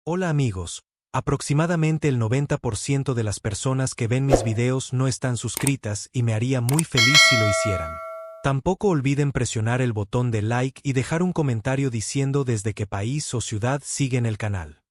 Hola amigos, aproximadamente el 90% de las personas que ven mis videos no están suscritas y me haría muy feliz si lo hicieran. Tampoco olviden presionar el botón de like y dejar un comentario diciendo desde qué país o ciudad siguen el canal.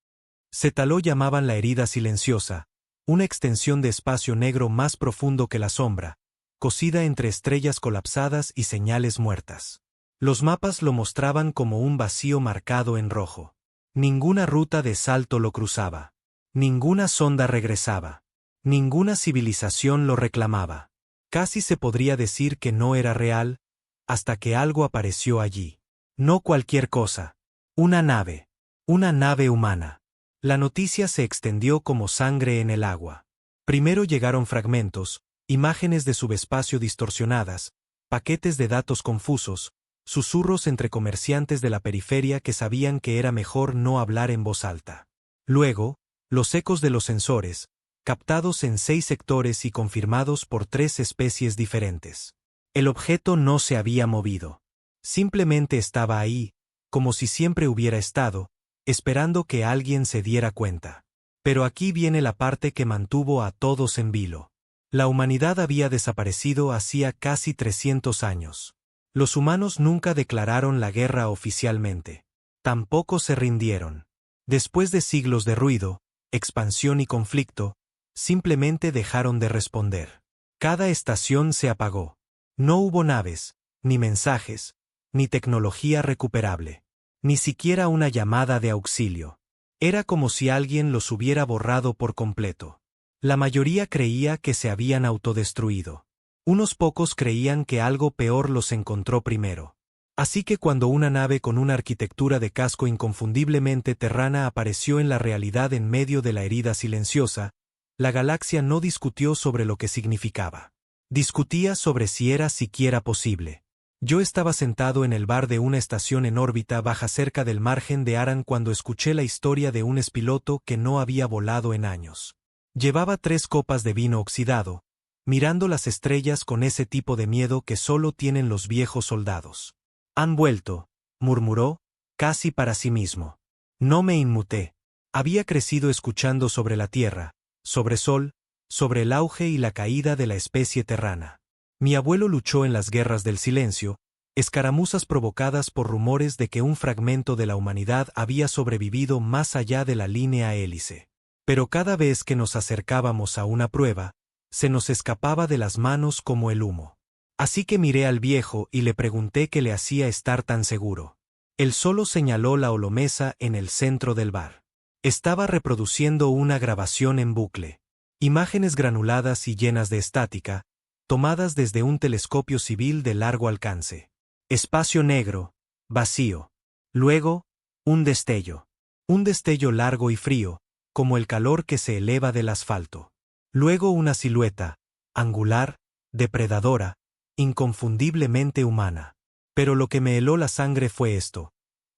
Cétalo llamaban la herida silenciosa, una extensión de espacio negro más profundo que la sombra, cosida entre estrellas colapsadas y señales muertas. Los mapas lo mostraban como un vacío marcado en rojo. Ninguna ruta de salto lo cruzaba. Ninguna sonda regresaba. Ninguna civilización lo reclamaba. Casi se podría decir que no era real, hasta que algo apareció allí. No cualquier cosa. Una nave. Una nave humana. La noticia se extendió como sangre en el agua. Primero llegaron fragmentos, imágenes de subespacio distorsionadas, paquetes de datos confusos, susurros entre comerciantes de la periferia que sabían que era mejor no hablar en voz alta. Luego, los ecos de los sensores, captados en 6 sectores y confirmados por 3 especies diferentes. El objeto no se había movido. Simplemente estaba ahí, como si siempre hubiera estado, esperando que alguien se diera cuenta. Pero aquí viene la parte que mantuvo a todos en vilo. La humanidad había desaparecido hacía casi 300 años. Los humanos nunca declararon la guerra oficialmente. Tampoco se rindieron. Después de siglos de ruido, expansión y conflicto, simplemente dejaron de responder. Cada estación se apagó. No hubo naves, ni mensajes, ni tecnología recuperable. Ni siquiera una llamada de auxilio. Era como si alguien los hubiera borrado por completo. La mayoría creía que se habían autodestruido. Unos pocos creían que algo peor los encontró primero. Así que cuando una nave con una arquitectura de casco inconfundiblemente terrana apareció en la realidad en medio de la herida silenciosa, la galaxia no discutió sobre lo que significaba. Discutía sobre si era siquiera posible. Yo estaba sentado en el bar de una estación en órbita baja cerca del margen de Aran cuando escuché la historia de un expiloto que no había volado en años. Llevaba 3 copas de vino oxidado, mirando las estrellas con ese tipo de miedo que solo tienen los viejos soldados. Han vuelto, murmuró, casi para sí mismo. No me inmuté. Había crecido escuchando sobre la Tierra, sobre Sol, sobre el auge y la caída de la especie terrana. Mi abuelo luchó en las guerras del silencio, escaramuzas provocadas por rumores de que un fragmento de la humanidad había sobrevivido más allá de la línea hélice. Pero cada vez que nos acercábamos a una prueba, se nos escapaba de las manos como el humo. Así que miré al viejo y le pregunté qué le hacía estar tan seguro. Él solo señaló la holomesa en el centro del bar. Estaba reproduciendo una grabación en bucle. Imágenes granuladas y llenas de estática, tomadas desde un telescopio civil de largo alcance. Espacio negro, vacío. Luego, un destello. Un destello largo y frío, como el calor que se eleva del asfalto. Luego una silueta, angular, depredadora, inconfundiblemente humana. Pero lo que me heló la sangre fue esto.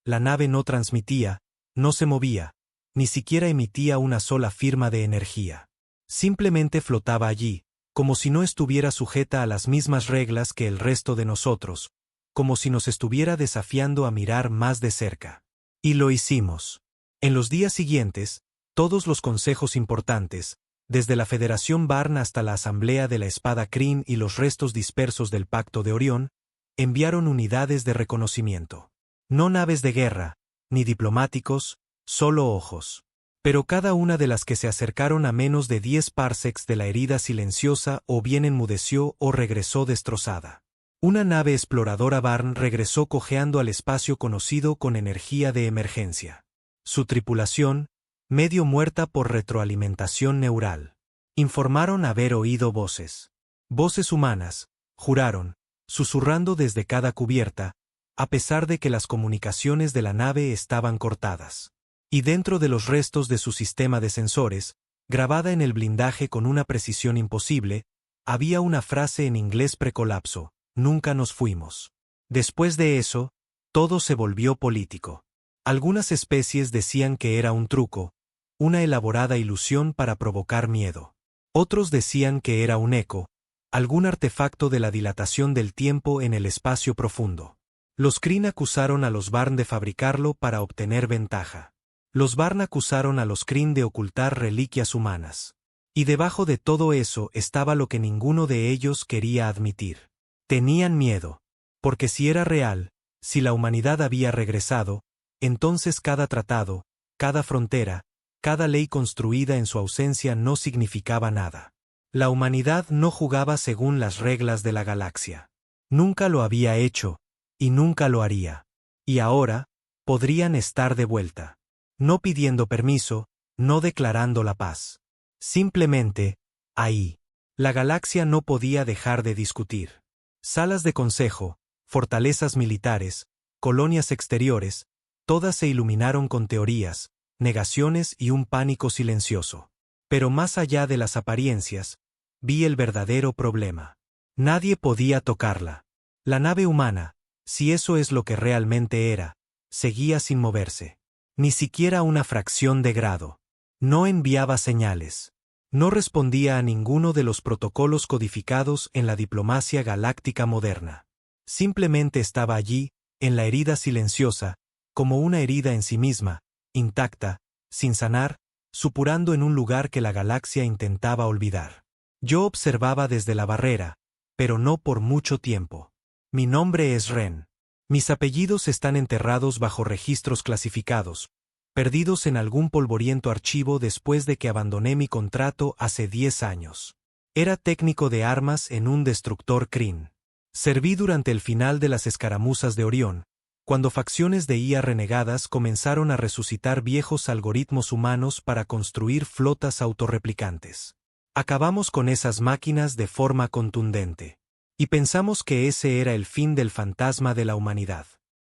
La nave no transmitía, no se movía, ni siquiera emitía una sola firma de energía. Simplemente flotaba allí, como si no estuviera sujeta a las mismas reglas que el resto de nosotros, como si nos estuviera desafiando a mirar más de cerca. Y lo hicimos. En los días siguientes, todos los consejos importantes, desde la Federación Barn hasta la Asamblea de la Espada Kryn y los restos dispersos del Pacto de Orión, enviaron unidades de reconocimiento. No naves de guerra, ni diplomáticos, solo ojos. Pero cada una de las que se acercaron a menos de 10 parsecs de la herida silenciosa o bien enmudeció o regresó destrozada. Una nave exploradora Barn regresó cojeando al espacio conocido con energía de emergencia. Su tripulación, medio muerta por retroalimentación neural. Informaron haber oído voces. Voces humanas, juraron, susurrando desde cada cubierta, a pesar de que las comunicaciones de la nave estaban cortadas. Y dentro de los restos de su sistema de sensores, grabada en el blindaje con una precisión imposible, había una frase en inglés precolapso: nunca nos fuimos. Después de eso, todo se volvió político. Algunas especies decían que era un truco, una elaborada ilusión para provocar miedo. Otros decían que era un eco, algún artefacto de la dilatación del tiempo en el espacio profundo. Los Kryn acusaron a los Barn de fabricarlo para obtener ventaja. Los Barn acusaron a los Kryn de ocultar reliquias humanas. Y debajo de todo eso estaba lo que ninguno de ellos quería admitir. Tenían miedo. Porque si era real, si la humanidad había regresado, entonces cada tratado, cada frontera, cada ley construida en su ausencia no significaba nada. La humanidad no jugaba según las reglas de la galaxia. Nunca lo había hecho, y nunca lo haría. Y ahora, podrían estar de vuelta. No pidiendo permiso, no declarando la paz. Simplemente, ahí. La galaxia no podía dejar de discutir. Salas de consejo, fortalezas militares, colonias exteriores, todas se iluminaron con teorías, negaciones y un pánico silencioso. Pero más allá de las apariencias, vi el verdadero problema. Nadie podía tocarla. La nave humana, si eso es lo que realmente era, seguía sin moverse. Ni siquiera una fracción de grado. No enviaba señales. No respondía a ninguno de los protocolos codificados en la diplomacia galáctica moderna. Simplemente estaba allí, en la herida silenciosa, como una herida en sí misma, intacta, sin sanar, supurando en un lugar que la galaxia intentaba olvidar. Yo observaba desde la barrera, pero no por mucho tiempo. Mi nombre es Ren. Mis apellidos están enterrados bajo registros clasificados, perdidos en algún polvoriento archivo después de que abandoné mi contrato hace 10 años. Era técnico de armas en un destructor Kryn. Serví durante el final de las escaramuzas de Orión, cuando facciones de IA renegadas comenzaron a resucitar viejos algoritmos humanos para construir flotas autorreplicantes. Acabamos con esas máquinas de forma contundente. Y pensamos que ese era el fin del fantasma de la humanidad.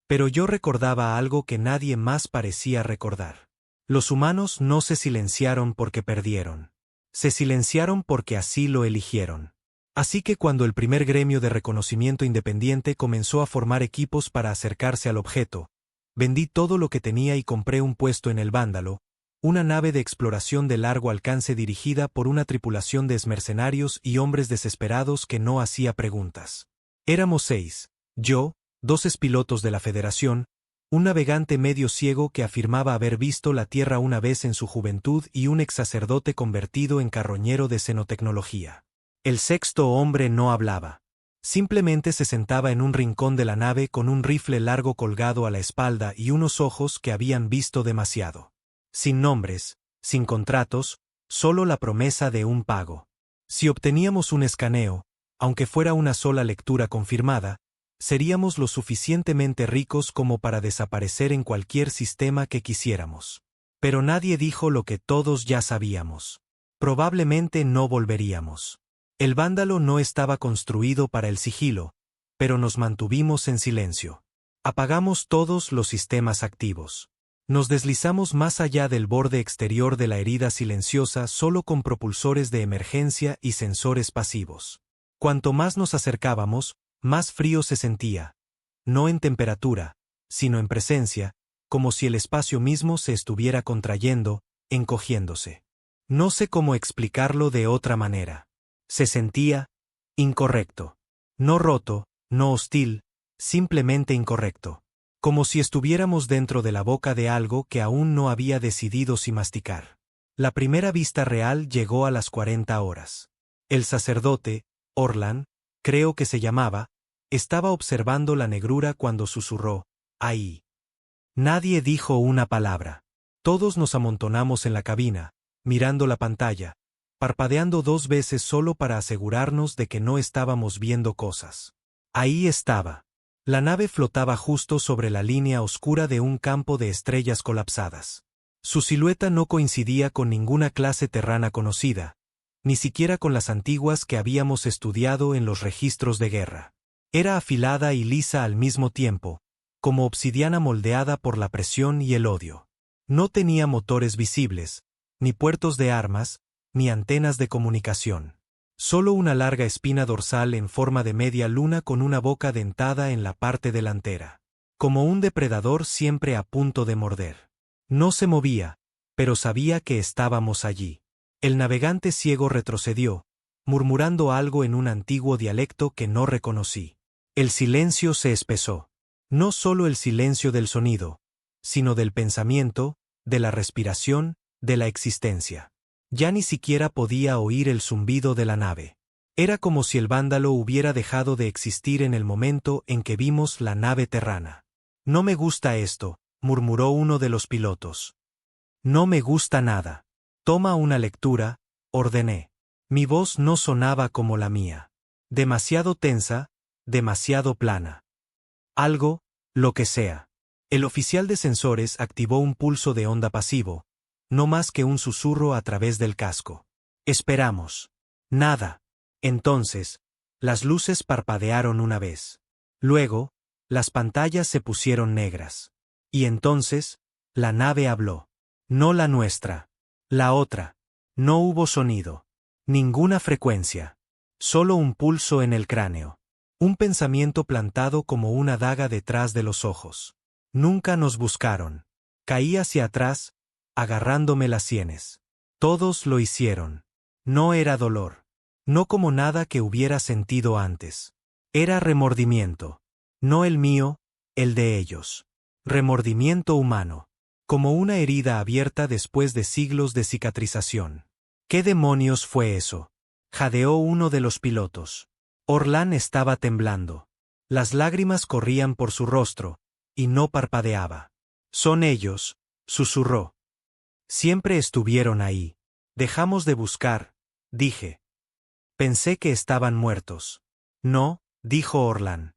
Pero yo recordaba algo que nadie más parecía recordar. Los humanos no se silenciaron porque perdieron. Se silenciaron porque así lo eligieron. Así que cuando el primer gremio de reconocimiento independiente comenzó a formar equipos para acercarse al objeto, vendí todo lo que tenía y compré un puesto en el Vándalo, una nave de exploración de largo alcance dirigida por una tripulación de mercenarios y hombres desesperados que no hacía preguntas. Éramos 6, yo, 2 pilotos de la Federación, un navegante medio ciego que afirmaba haber visto la Tierra una vez en su juventud y un ex sacerdote convertido en carroñero de xenotecnología. El sexto hombre no hablaba. Simplemente se sentaba en un rincón de la nave con un rifle largo colgado a la espalda y unos ojos que habían visto demasiado. Sin nombres, sin contratos, solo la promesa de un pago. Si obteníamos un escaneo, aunque fuera una sola lectura confirmada, seríamos lo suficientemente ricos como para desaparecer en cualquier sistema que quisiéramos. Pero nadie dijo lo que todos ya sabíamos. Probablemente no volveríamos. El Vándalo no estaba construido para el sigilo, pero nos mantuvimos en silencio. Apagamos todos los sistemas activos. Nos deslizamos más allá del borde exterior de la herida silenciosa solo con propulsores de emergencia y sensores pasivos. Cuanto más nos acercábamos, más frío se sentía. No en temperatura, sino en presencia, como si el espacio mismo se estuviera contrayendo, encogiéndose. No sé cómo explicarlo de otra manera. Se sentía incorrecto. No roto, no hostil, simplemente incorrecto. Como si estuviéramos dentro de la boca de algo que aún no había decidido si masticar. La primera vista real llegó a las 40 horas. El sacerdote, Orlan, creo que se llamaba, estaba observando la negrura cuando susurró, ahí. Nadie dijo una palabra. Todos nos amontonamos en la cabina, mirando la pantalla, parpadeando 2 veces solo para asegurarnos de que no estábamos viendo cosas. Ahí estaba. La nave flotaba justo sobre la línea oscura de un campo de estrellas colapsadas. Su silueta no coincidía con ninguna clase terrana conocida, ni siquiera con las antiguas que habíamos estudiado en los registros de guerra. Era afilada y lisa al mismo tiempo, como obsidiana moldeada por la presión y el odio. No tenía motores visibles, ni puertos de armas, ni antenas de comunicación. Solo una larga espina dorsal en forma de media luna con una boca dentada en la parte delantera. Como un depredador siempre a punto de morder. No se movía, pero sabía que estábamos allí. El navegante ciego retrocedió, murmurando algo en un antiguo dialecto que no reconocí. El silencio se espesó. No solo el silencio del sonido, sino del pensamiento, de la respiración, de la existencia. Ya ni siquiera podía oír el zumbido de la nave. Era como si el vándalo hubiera dejado de existir en el momento en que vimos la nave terrana. No me gusta esto, murmuró uno de los pilotos. No me gusta nada. Toma una lectura, ordené. Mi voz no sonaba como la mía. Demasiado tensa, demasiado plana. Algo, lo que sea. El oficial de sensores activó un pulso de onda pasivo, no más que un susurro a través del casco. Esperamos. Nada. Entonces, las luces parpadearon una vez. Luego, las pantallas se pusieron negras. Y entonces, la nave habló. No la nuestra. La otra. No hubo sonido. Ninguna frecuencia. Solo un pulso en el cráneo. Un pensamiento plantado como una daga detrás de los ojos. Nunca nos buscaron. Caí hacia atrás, agarrándome las sienes. Todos lo hicieron. No era dolor. No como nada que hubiera sentido antes. Era remordimiento. No el mío, el de ellos. Remordimiento humano. Como una herida abierta después de siglos de cicatrización. ¿Qué demonios fue eso? Jadeó uno de los pilotos. Orlán estaba temblando. Las lágrimas corrían por su rostro, y no parpadeaba. Son ellos, susurró. Siempre estuvieron ahí. Dejamos de buscar, dije. Pensé que estaban muertos. No, dijo Orlán.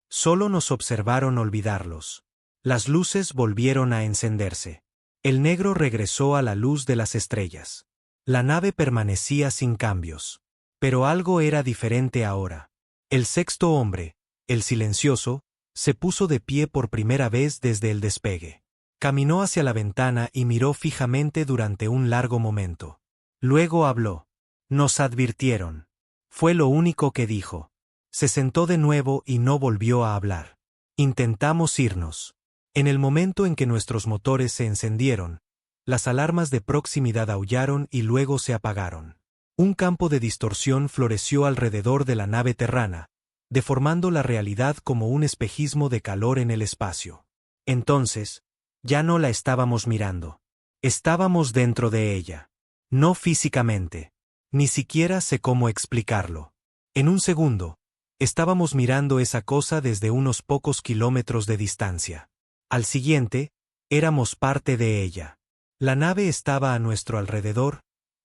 Solo nos observaron olvidarlos. Las luces volvieron a encenderse. El negro regresó a la luz de las estrellas. La nave permanecía sin cambios. Pero algo era diferente ahora. El sexto hombre, el silencioso, se puso de pie por primera vez desde el despegue. Caminó hacia la ventana y miró fijamente durante un largo momento. Luego habló. Nos advirtieron. Fue lo único que dijo. Se sentó de nuevo y no volvió a hablar. Intentamos irnos. En el momento en que nuestros motores se encendieron, las alarmas de proximidad aullaron y luego se apagaron. Un campo de distorsión floreció alrededor de la nave terrana, deformando la realidad como un espejismo de calor en el espacio. Entonces, ya no la estábamos mirando. Estábamos dentro de ella. No físicamente. Ni siquiera sé cómo explicarlo. En un segundo, estábamos mirando esa cosa desde unos pocos kilómetros de distancia. Al siguiente, éramos parte de ella. La nave estaba a nuestro alrededor,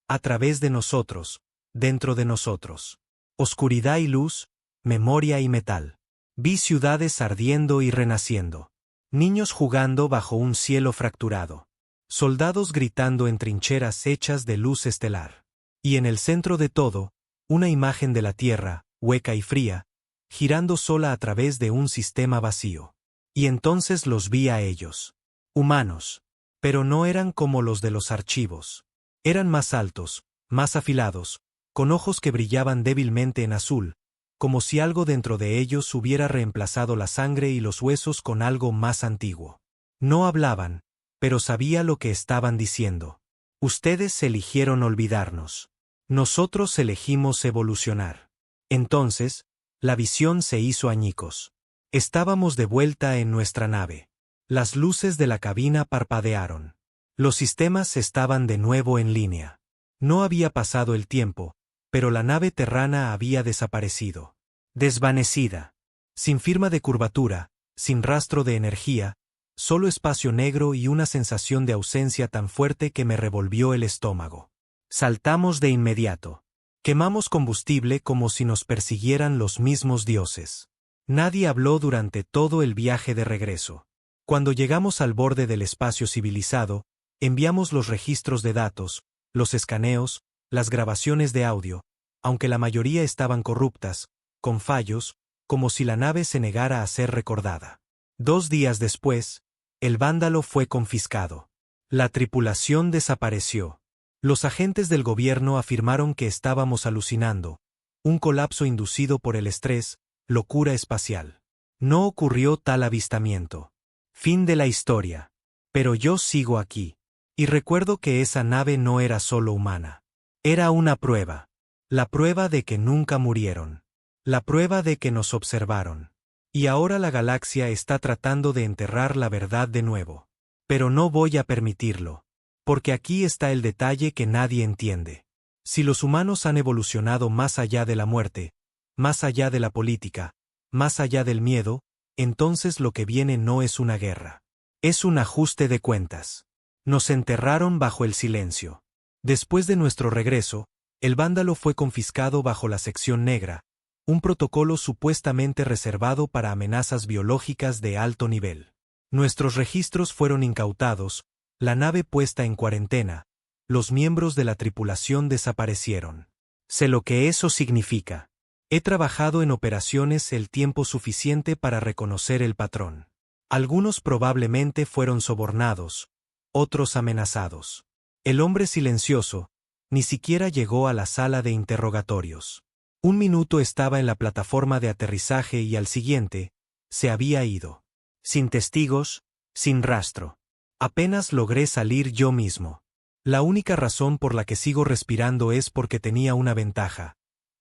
a través de nosotros, dentro de nosotros. Oscuridad y luz, memoria y metal. Vi ciudades ardiendo y renaciendo. Niños jugando bajo un cielo fracturado. Soldados gritando en trincheras hechas de luz estelar. Y en el centro de todo, una imagen de la Tierra, hueca y fría, girando sola a través de un sistema vacío. Y entonces los vi a ellos. Humanos. Pero no eran como los de los archivos. Eran más altos, más afilados, con ojos que brillaban débilmente en azul, como si algo dentro de ellos hubiera reemplazado la sangre y los huesos con algo más antiguo. No hablaban, pero sabía lo que estaban diciendo. Ustedes eligieron olvidarnos. Nosotros elegimos evolucionar. Entonces, la visión se hizo añicos. Estábamos de vuelta en nuestra nave. Las luces de la cabina parpadearon. Los sistemas estaban de nuevo en línea. No había pasado el tiempo, pero la nave terrana había desaparecido. Desvanecida. Sin firma de curvatura, sin rastro de energía, solo espacio negro y una sensación de ausencia tan fuerte que me revolvió el estómago. Saltamos de inmediato. Quemamos combustible como si nos persiguieran los mismos dioses. Nadie habló durante todo el viaje de regreso. Cuando llegamos al borde del espacio civilizado, enviamos los registros de datos, los escaneos, las grabaciones de audio, aunque la mayoría estaban corruptas, con fallos, como si la nave se negara a ser recordada. 2 días después, el vándalo fue confiscado. La tripulación desapareció. Los agentes del gobierno afirmaron que estábamos alucinando, un colapso inducido por el estrés, locura espacial. No ocurrió tal avistamiento. Fin de la historia. Pero yo sigo aquí. Y recuerdo que esa nave no era solo humana. Era una prueba. La prueba de que nunca murieron. La prueba de que nos observaron. Y ahora la galaxia está tratando de enterrar la verdad de nuevo. Pero no voy a permitirlo. Porque aquí está el detalle que nadie entiende. Si los humanos han evolucionado más allá de la muerte, más allá de la política, más allá del miedo, entonces lo que viene no es una guerra. Es un ajuste de cuentas. Nos enterraron bajo el silencio. Después de nuestro regreso, el vándalo fue confiscado bajo la sección negra, un protocolo supuestamente reservado para amenazas biológicas de alto nivel. Nuestros registros fueron incautados, la nave puesta en cuarentena, los miembros de la tripulación desaparecieron. Sé lo que eso significa. He trabajado en operaciones el tiempo suficiente para reconocer el patrón. Algunos probablemente fueron sobornados, otros amenazados. El hombre silencioso ni siquiera llegó a la sala de interrogatorios. Un minuto estaba en la plataforma de aterrizaje y al siguiente, se había ido. Sin testigos, sin rastro. Apenas logré salir yo mismo. La única razón por la que sigo respirando es porque tenía una ventaja.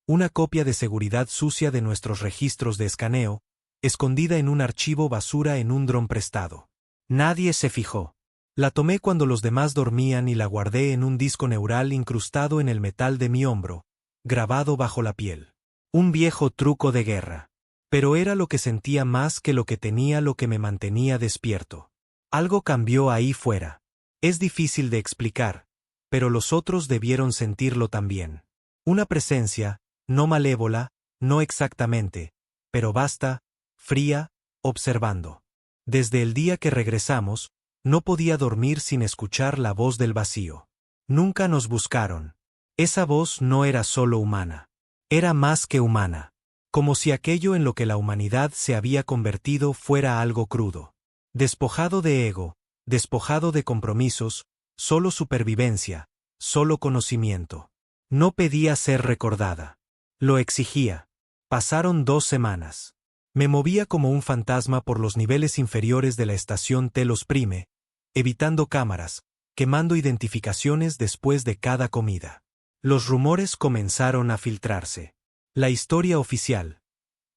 Una copia de seguridad sucia de nuestros registros de escaneo, escondida en un archivo basura en un dron prestado. Nadie se fijó. La tomé cuando los demás dormían y la guardé en un disco neural incrustado en el metal de mi hombro, grabado bajo la piel. Un viejo truco de guerra. Pero era lo que sentía más que lo que tenía, lo que me mantenía despierto. Algo cambió ahí fuera. Es difícil de explicar, pero los otros debieron sentirlo también. Una presencia, no malévola, no exactamente, pero vasta, fría, observando. Desde el día que regresamos, no podía dormir sin escuchar la voz del vacío. Nunca nos buscaron. Esa voz no era solo humana. Era más que humana. Como si aquello en lo que la humanidad se había convertido fuera algo crudo. Despojado de ego, despojado de compromisos, solo supervivencia, solo conocimiento. No pedía ser recordada. Lo exigía. Pasaron 2 semanas. Me movía como un fantasma por los niveles inferiores de la estación Telos Prime, evitando cámaras, quemando identificaciones después de cada comida. Los rumores comenzaron a filtrarse. La historia oficial.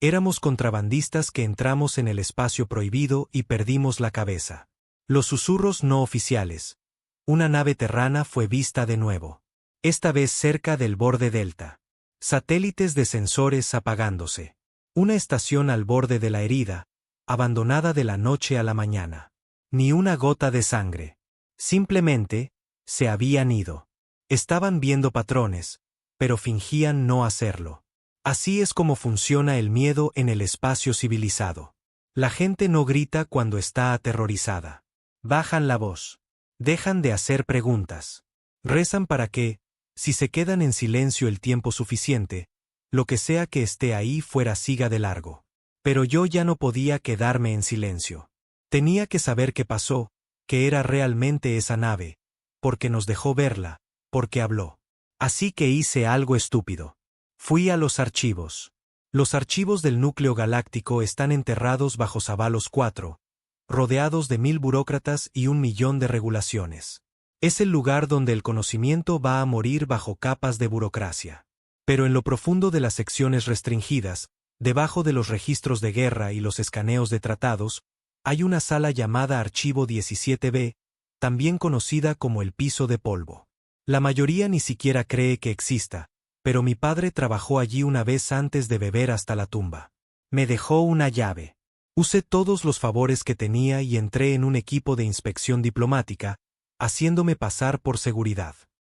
Éramos contrabandistas que entramos en el espacio prohibido y perdimos la cabeza. Los susurros no oficiales. Una nave terrana fue vista de nuevo. Esta vez cerca del borde delta. Satélites de sensores apagándose. Una estación al borde de la herida, abandonada de la noche a la mañana. Ni una gota de sangre. Simplemente, se habían ido. Estaban viendo patrones, pero fingían no hacerlo. Así es como funciona el miedo en el espacio civilizado. La gente no grita cuando está aterrorizada. Bajan la voz. Dejan de hacer preguntas. Rezan para que, si se quedan en silencio el tiempo suficiente, lo que sea que esté ahí fuera siga de largo. Pero yo ya no podía quedarme en silencio. Tenía que saber qué pasó, que era realmente esa nave, porque nos dejó verla, porque habló. Así que hice algo estúpido. Fui a los archivos. Los archivos del núcleo galáctico están enterrados bajo Zavalos 4, rodeados de 1000 burócratas y 1 millón de regulaciones. Es el lugar donde el conocimiento va a morir bajo capas de burocracia. Pero en lo profundo de las secciones restringidas, debajo de los registros de guerra y los escaneos de tratados, hay una sala llamada Archivo 17B, también conocida como el piso de polvo. La mayoría ni siquiera cree que exista, pero mi padre trabajó allí una vez antes de beber hasta la tumba. Me dejó una llave. Usé todos los favores que tenía y entré en un equipo de inspección diplomática, haciéndome pasar por seguridad.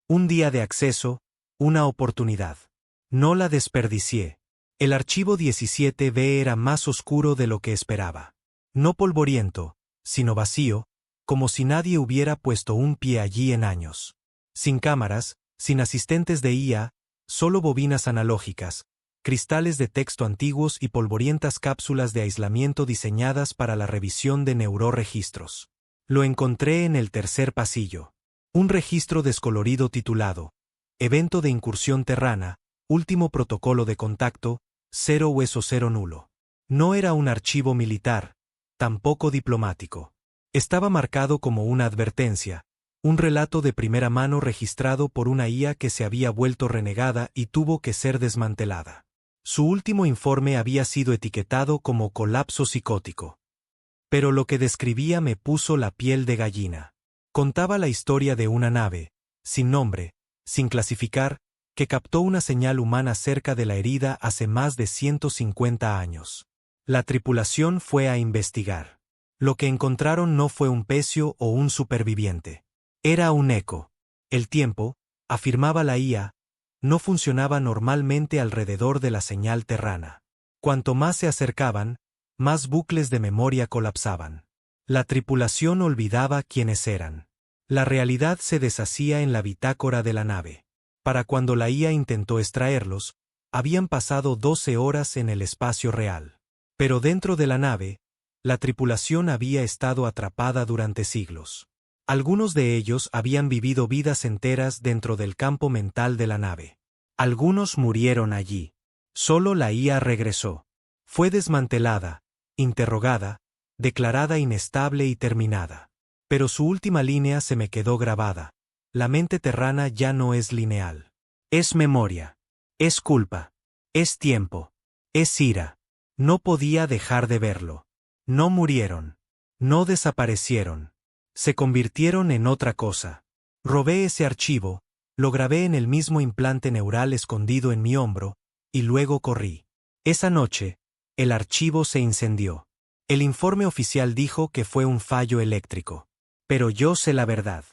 Un día de acceso, una oportunidad. No la desperdicié. El archivo 17B era más oscuro de lo que esperaba. No polvoriento, sino vacío, como si nadie hubiera puesto un pie allí en años. Sin cámaras, sin asistentes de IA, solo bobinas analógicas, cristales de texto antiguos y polvorientas cápsulas de aislamiento diseñadas para la revisión de neuroregistros. Lo encontré en el tercer pasillo. Un registro descolorido titulado Evento de incursión terrana, último protocolo de contacto, 0 hueso 0 nulo. No era un archivo militar, tampoco diplomático. Estaba marcado como una advertencia, un relato de primera mano registrado por una IA que se había vuelto renegada y tuvo que ser desmantelada. Su último informe había sido etiquetado como colapso psicótico. Pero lo que describía me puso la piel de gallina. Contaba la historia de una nave, sin nombre, sin clasificar, que captó una señal humana cerca de la herida hace más de 150 años. La tripulación fue a investigar. Lo que encontraron no fue un pecio o un superviviente. Era un eco. El tiempo, afirmaba la IA, no funcionaba normalmente alrededor de la señal terrana. Cuanto más se acercaban, más bucles de memoria colapsaban. La tripulación olvidaba quiénes eran. La realidad se deshacía en la bitácora de la nave. Para cuando la IA intentó extraerlos, habían pasado 12 horas en el espacio real. Pero dentro de la nave, la tripulación había estado atrapada durante siglos. Algunos de ellos habían vivido vidas enteras dentro del campo mental de la nave. Algunos murieron allí. Solo la IA regresó. Fue desmantelada, interrogada, declarada inestable y terminada. Pero su última línea se me quedó grabada. La mente terrana ya no es lineal. Es memoria. Es culpa. Es tiempo. Es ira. No podía dejar de verlo. No murieron. No desaparecieron. Se convirtieron en otra cosa. Robé ese archivo, lo grabé en el mismo implante neural escondido en mi hombro, y luego corrí. Esa noche, el archivo se incendió. El informe oficial dijo que fue un fallo eléctrico. Pero yo sé la verdad.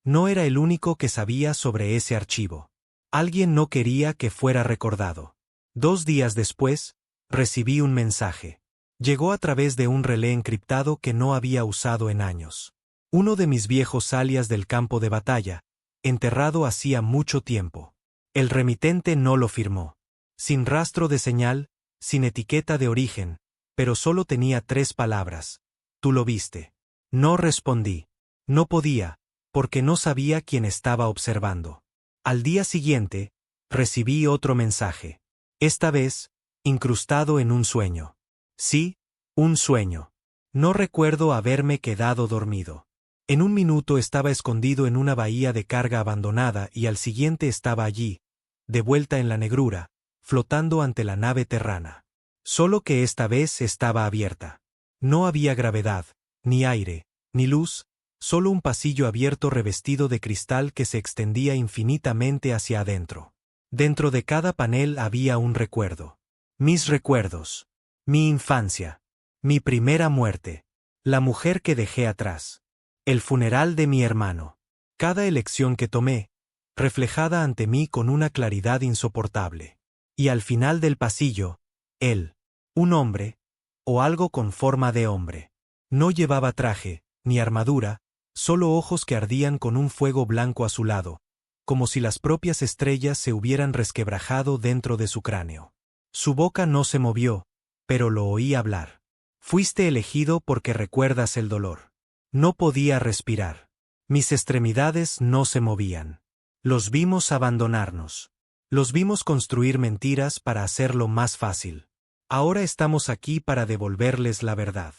No era el único que sabía sobre ese archivo. Alguien no quería que fuera recordado. 2 días después, recibí un mensaje. Llegó a través de un relé encriptado que no había usado en años. Uno de mis viejos alias del campo de batalla, enterrado hacía mucho tiempo. El remitente no lo firmó. Sin rastro de señal, sin etiqueta de origen, pero solo tenía 3 palabras. Tú lo viste. No respondí. No podía, porque no sabía quién estaba observando. Al día siguiente, recibí otro mensaje. Esta vez, incrustado en un sueño. Sí, un sueño. No recuerdo haberme quedado dormido. En un minuto estaba escondido en una bahía de carga abandonada y al siguiente estaba allí, de vuelta en la negrura, flotando ante la nave terrana. Solo que esta vez estaba abierta. No había gravedad, ni aire, ni luz, solo un pasillo abierto revestido de cristal que se extendía infinitamente hacia adentro. Dentro de cada panel había un recuerdo. Mis recuerdos. Mi infancia. Mi primera muerte. La mujer que dejé atrás. El funeral de mi hermano. Cada elección que tomé, reflejada ante mí con una claridad insoportable. Y al final del pasillo, él. Un hombre, o algo con forma de hombre. No llevaba traje, ni armadura, solo ojos que ardían con un fuego blanco a su lado, como si las propias estrellas se hubieran resquebrajado dentro de su cráneo. Su boca no se movió, pero lo oí hablar. Fuiste elegido porque recuerdas el dolor. No podía respirar. Mis extremidades no se movían. Los vimos abandonarnos. Los vimos construir mentiras para hacerlo más fácil. Ahora estamos aquí para devolverles la verdad.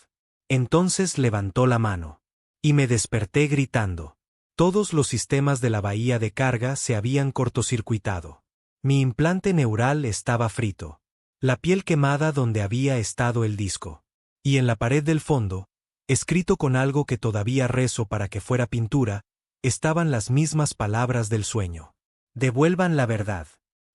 Entonces levantó la mano. Y me desperté gritando. Todos los sistemas de la bahía de carga se habían cortocircuitado. Mi implante neural estaba frito. La piel quemada donde había estado el disco. Y en la pared del fondo, escrito con algo que todavía rezo para que fuera pintura, estaban las mismas palabras del sueño. Devuelvan la verdad.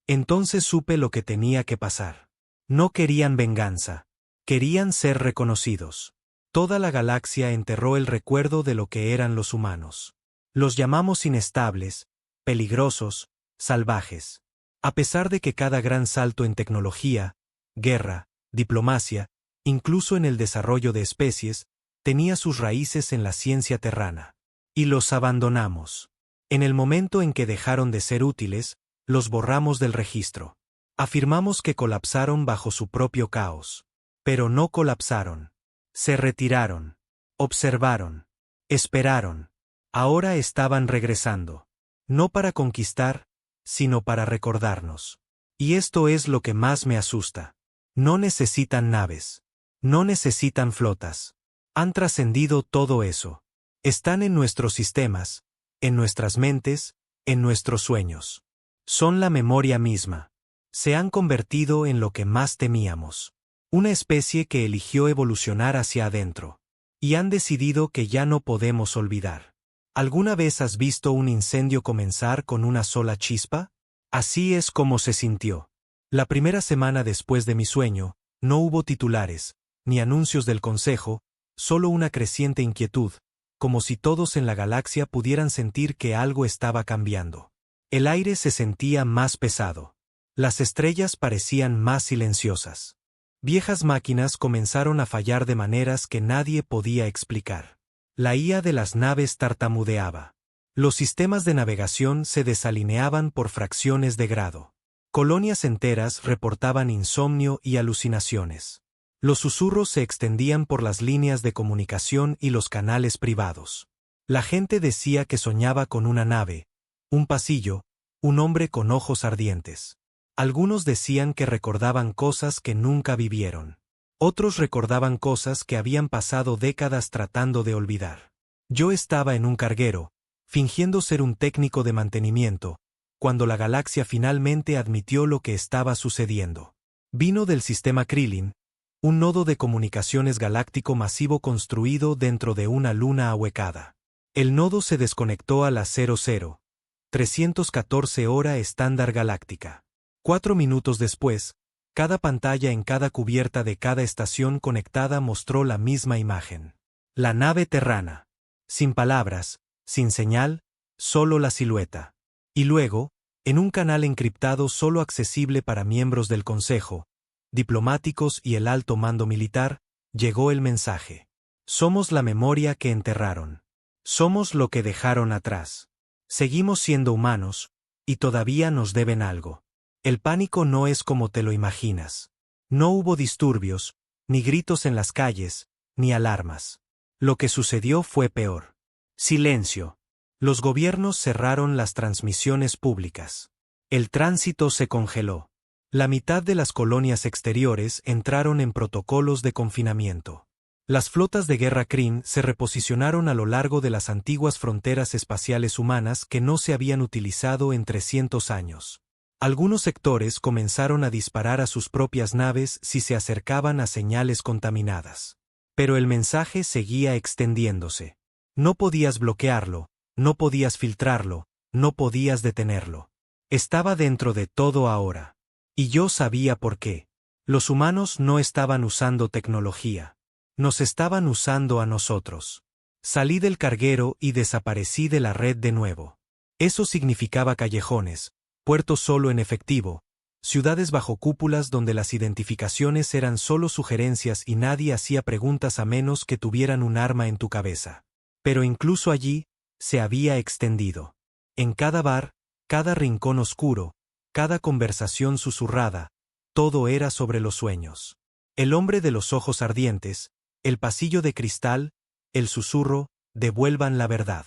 Entonces supe lo que tenía que pasar. No querían venganza. Querían ser reconocidos. Toda la galaxia enterró el recuerdo de lo que eran los humanos. Los llamamos inestables, peligrosos, salvajes. A pesar de que cada gran salto en tecnología, guerra, diplomacia, incluso en el desarrollo de especies, tenía sus raíces en la ciencia terrana. Y los abandonamos. En el momento en que dejaron de ser útiles, los borramos del registro. Afirmamos que colapsaron bajo su propio caos. Pero no colapsaron. Se retiraron. Observaron. Esperaron. Ahora estaban regresando. No para conquistar, sino para recordarnos. Y esto es lo que más me asusta. No necesitan naves. No necesitan flotas. Han trascendido todo eso. Están en nuestros sistemas, en nuestras mentes, en nuestros sueños. Son la memoria misma. Se han convertido en lo que más temíamos. Una especie que eligió evolucionar hacia adentro. y han decidido que ya no podemos olvidar. ¿Alguna vez has visto un incendio comenzar con una sola chispa? Así es como se sintió. La primera semana después de mi sueño, no hubo titulares, ni anuncios del consejo, solo una creciente inquietud, como si todos en la galaxia pudieran sentir que algo estaba cambiando. El aire se sentía más pesado. Las estrellas parecían más silenciosas. Viejas máquinas comenzaron a fallar de maneras que nadie podía explicar. La IA de las naves tartamudeaba. Los sistemas de navegación se desalineaban por fracciones de grado. Colonias enteras reportaban insomnio y alucinaciones. Los susurros se extendían por las líneas de comunicación y los canales privados. La gente decía que soñaba con una nave, un pasillo, un hombre con ojos ardientes. Algunos decían que recordaban cosas que nunca vivieron. Otros recordaban cosas que habían pasado décadas tratando de olvidar. Yo estaba en un carguero, fingiendo ser un técnico de mantenimiento, cuando la galaxia finalmente admitió lo que estaba sucediendo. Vino del sistema Krillin, un nodo de comunicaciones galáctico masivo construido dentro de una luna ahuecada. El nodo se desconectó a las 00:314 hora estándar galáctica. 4 minutos después, cada pantalla en cada cubierta de cada estación conectada mostró la misma imagen. La nave terrana. Sin palabras, sin señal, solo la silueta. Y luego, en un canal encriptado solo accesible para miembros del Consejo, diplomáticos y el alto mando militar, llegó el mensaje. Somos la memoria que enterraron. Somos lo que dejaron atrás. Seguimos siendo humanos, y todavía nos deben algo. El pánico no es como te lo imaginas. No hubo disturbios, ni gritos en las calles, ni alarmas. Lo que sucedió fue peor. Silencio. Los gobiernos cerraron las transmisiones públicas. El tránsito se congeló. La mitad de las colonias exteriores entraron en protocolos de confinamiento. Las flotas de guerra Kryn se reposicionaron a lo largo de las antiguas fronteras espaciales humanas que no se habían utilizado en 300 años. Algunos sectores comenzaron a disparar a sus propias naves si se acercaban a señales contaminadas. Pero el mensaje seguía extendiéndose. No podías bloquearlo, no podías filtrarlo, no podías detenerlo. Estaba dentro de todo ahora. Y yo sabía por qué. Los humanos no estaban usando tecnología. Nos estaban usando a nosotros. Salí del carguero y desaparecí de la red de nuevo. Eso significaba callejones, puertos solo en efectivo, ciudades bajo cúpulas donde las identificaciones eran solo sugerencias y nadie hacía preguntas a menos que tuvieran un arma en tu cabeza. Pero incluso allí, se había extendido. En cada bar, cada rincón oscuro, cada conversación susurrada, todo era sobre los sueños. El hombre de los ojos ardientes, el pasillo de cristal, el susurro, devuelvan la verdad.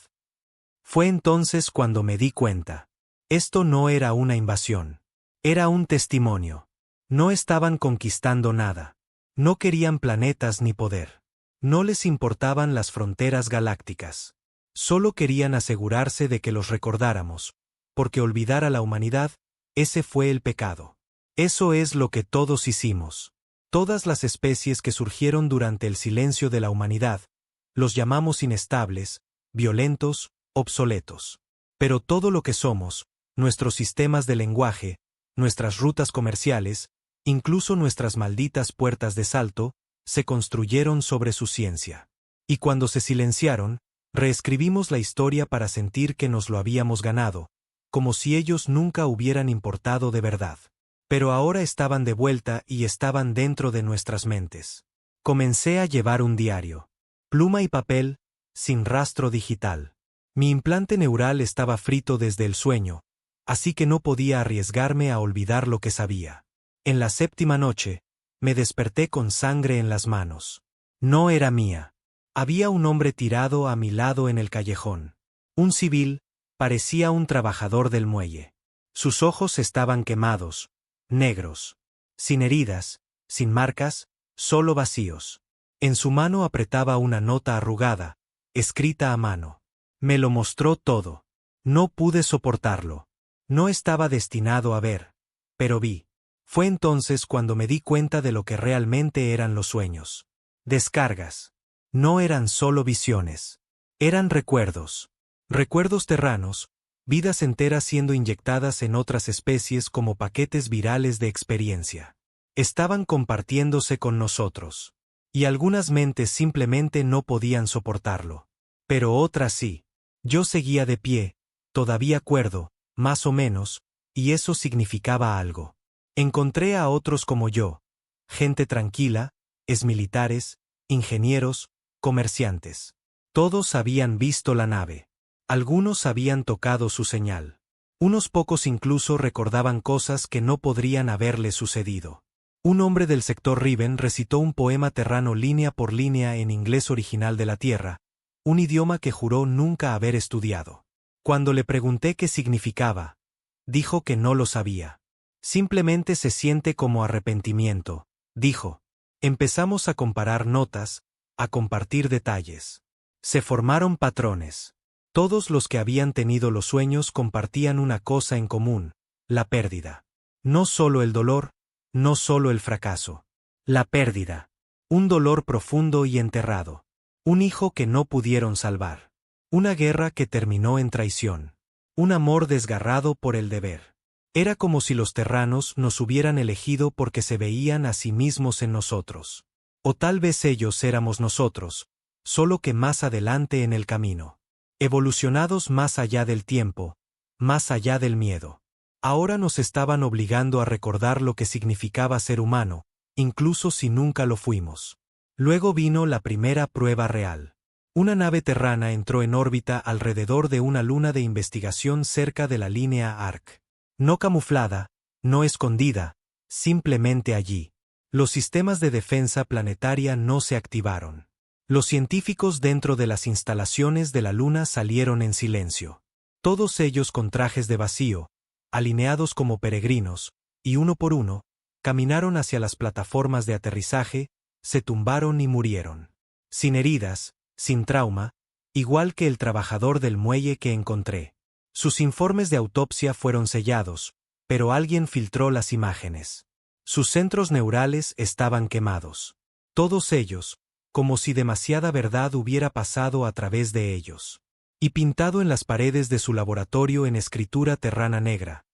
Fue entonces cuando me di cuenta. Esto no era una invasión. Era un testimonio. No estaban conquistando nada. No querían planetas ni poder. No les importaban las fronteras galácticas. Solo querían asegurarse de que los recordáramos, porque olvidar a la humanidad, ese fue el pecado. Eso es lo que todos hicimos. Todas las especies que surgieron durante el silencio de la humanidad, los llamamos inestables, violentos, obsoletos. Pero todo lo que somos, nuestros sistemas de lenguaje, nuestras rutas comerciales, incluso nuestras malditas puertas de salto, se construyeron sobre su ciencia. Y cuando se silenciaron, reescribimos la historia para sentir que nos lo habíamos ganado, como si ellos nunca hubieran importado de verdad. Pero ahora estaban de vuelta y estaban dentro de nuestras mentes. Comencé a llevar un diario. Pluma y papel, sin rastro digital. Mi implante neural estaba frito desde el sueño, así que no podía arriesgarme a olvidar lo que sabía. En la 7ª noche, me desperté con sangre en las manos. No era mía. Había un hombre tirado a mi lado en el callejón. Un civil, parecía un trabajador del muelle. Sus ojos estaban quemados, negros, sin heridas, sin marcas, solo vacíos. En su mano apretaba una nota arrugada, escrita a mano. Me lo mostró todo. No pude soportarlo. No estaba destinado a ver, pero vi. Fue entonces cuando me di cuenta de lo que realmente eran los sueños. Descargas. No eran solo visiones. Eran recuerdos. Recuerdos terranos, vidas enteras siendo inyectadas en otras especies como paquetes virales de experiencia. Estaban compartiéndose con nosotros. Y algunas mentes simplemente no podían soportarlo. Pero otras sí. Yo seguía de pie, todavía cuerdo, más o menos, y eso significaba algo. Encontré a otros como yo, gente tranquila, exmilitares, ingenieros, comerciantes. Todos habían visto la nave. Algunos habían tocado su señal. Unos pocos incluso recordaban cosas que no podrían haberle sucedido. Un hombre del sector Riven recitó un poema terrano línea por línea en inglés original de la Tierra, un idioma que juró nunca haber estudiado. Cuando le pregunté qué significaba, dijo que no lo sabía. Simplemente se siente como arrepentimiento, dijo. Empezamos a comparar notas, a compartir detalles. Se formaron patrones. Todos los que habían tenido los sueños compartían una cosa en común, la pérdida. No solo el dolor, no solo el fracaso. La pérdida. Un dolor profundo y enterrado. Un hijo que no pudieron salvar. Una guerra que terminó en traición. Un amor desgarrado por el deber. Era como si los terranos nos hubieran elegido porque se veían a sí mismos en nosotros. O tal vez ellos éramos nosotros, solo que más adelante en el camino. Evolucionados más allá del tiempo, más allá del miedo. Ahora nos estaban obligando a recordar lo que significaba ser humano, incluso si nunca lo fuimos. Luego vino la primera prueba real. Una nave terrana entró en órbita alrededor de una luna de investigación cerca de la línea ARC. No camuflada, no escondida, simplemente allí. Los sistemas de defensa planetaria no se activaron. Los científicos dentro de las instalaciones de la Luna salieron en silencio. Todos ellos con trajes de vacío, alineados como peregrinos, y uno por uno, caminaron hacia las plataformas de aterrizaje, se tumbaron y murieron. Sin heridas, sin trauma, igual que el trabajador del muelle que encontré. Sus informes de autopsia fueron sellados, pero alguien filtró las imágenes. Sus centros neurales estaban quemados. Todos ellos, como si demasiada verdad hubiera pasado a través de ellos. Y pintado en las paredes de su laboratorio en escritura terrana negra.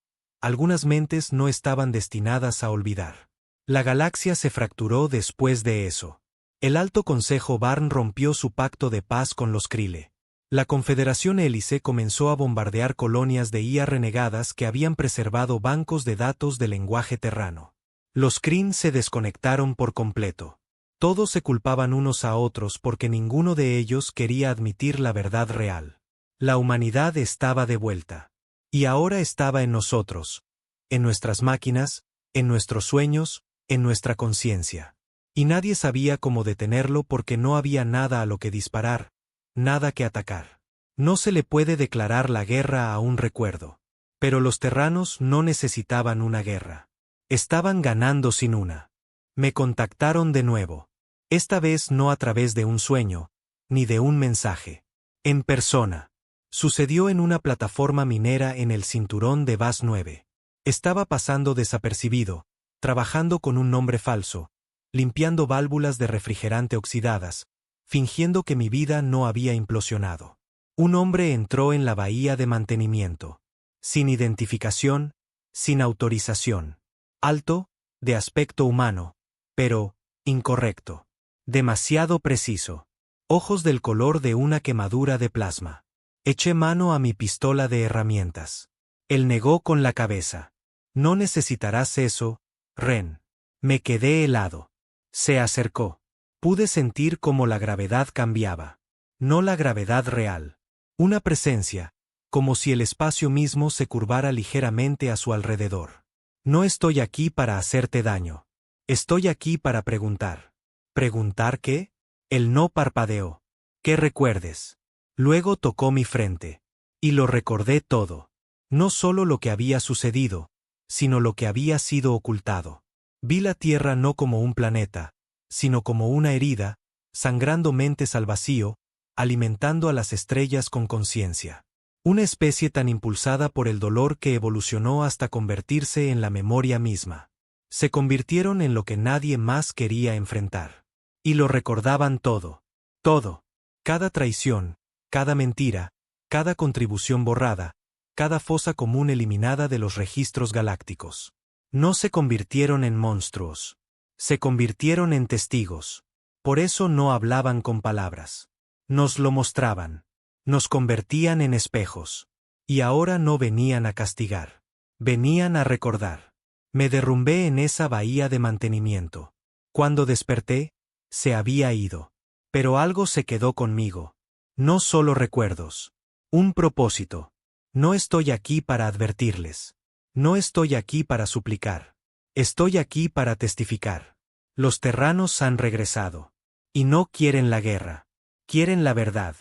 Algunas mentes no estaban destinadas a olvidar. La galaxia se fracturó después de eso. El Alto Consejo Barn rompió su pacto de paz con los Krille. La Confederación Hélice comenzó a bombardear colonias de IA renegadas que habían preservado bancos de datos de lenguaje terrano. Los Kryn se desconectaron por completo. Todos se culpaban unos a otros porque ninguno de ellos quería admitir la verdad real. La humanidad estaba de vuelta. Y ahora estaba en nosotros, en nuestras máquinas, en nuestros sueños, en nuestra conciencia. Y nadie sabía cómo detenerlo porque no había nada a lo que disparar, nada que atacar. No se le puede declarar la guerra a un recuerdo. Pero los terranos no necesitaban una guerra. Estaban ganando sin una. Me contactaron de nuevo. Esta vez no a través de un sueño, ni de un mensaje. En persona. Sucedió en una plataforma minera en el cinturón de Bas 9. Estaba pasando desapercibido, trabajando con un nombre falso, limpiando válvulas de refrigerante oxidadas, fingiendo que mi vida no había implosionado. Un hombre entró en la bahía de mantenimiento. Sin identificación, sin autorización. Alto, de aspecto humano, pero incorrecto. Demasiado preciso. Ojos del color de una quemadura de plasma. Eché mano a mi pistola de herramientas. Él negó con la cabeza. No necesitarás eso, Ren. Me quedé helado. Se acercó. Pude sentir cómo la gravedad cambiaba. No la gravedad real. Una presencia, como si el espacio mismo se curvara ligeramente a su alrededor. No estoy aquí para hacerte daño. Estoy aquí para preguntar. ¿Preguntar qué? Él no parpadeó. ¿Qué recuerdes? Luego tocó mi frente. Y lo recordé todo. No solo lo que había sucedido, sino lo que había sido ocultado. Vi la Tierra no como un planeta, sino como una herida, sangrando mentes al vacío, alimentando a las estrellas con conciencia. Una especie tan impulsada por el dolor que evolucionó hasta convertirse en la memoria misma. Se convirtieron en lo que nadie más quería enfrentar. Y lo recordaban todo. Todo. Cada traición, cada mentira, cada contribución borrada, cada fosa común eliminada de los registros galácticos. No se convirtieron en monstruos. Se convirtieron en testigos. Por eso no hablaban con palabras. Nos lo mostraban. Nos convertían en espejos. Y ahora no venían a castigar. Venían a recordar. Me derrumbé en esa bahía de mantenimiento. Cuando desperté, se había ido. Pero algo se quedó conmigo. No solo recuerdos. Un propósito. No estoy aquí para advertirles. No estoy aquí para suplicar. Estoy aquí para testificar. Los terranos han regresado. Y no quieren la guerra. Quieren la verdad.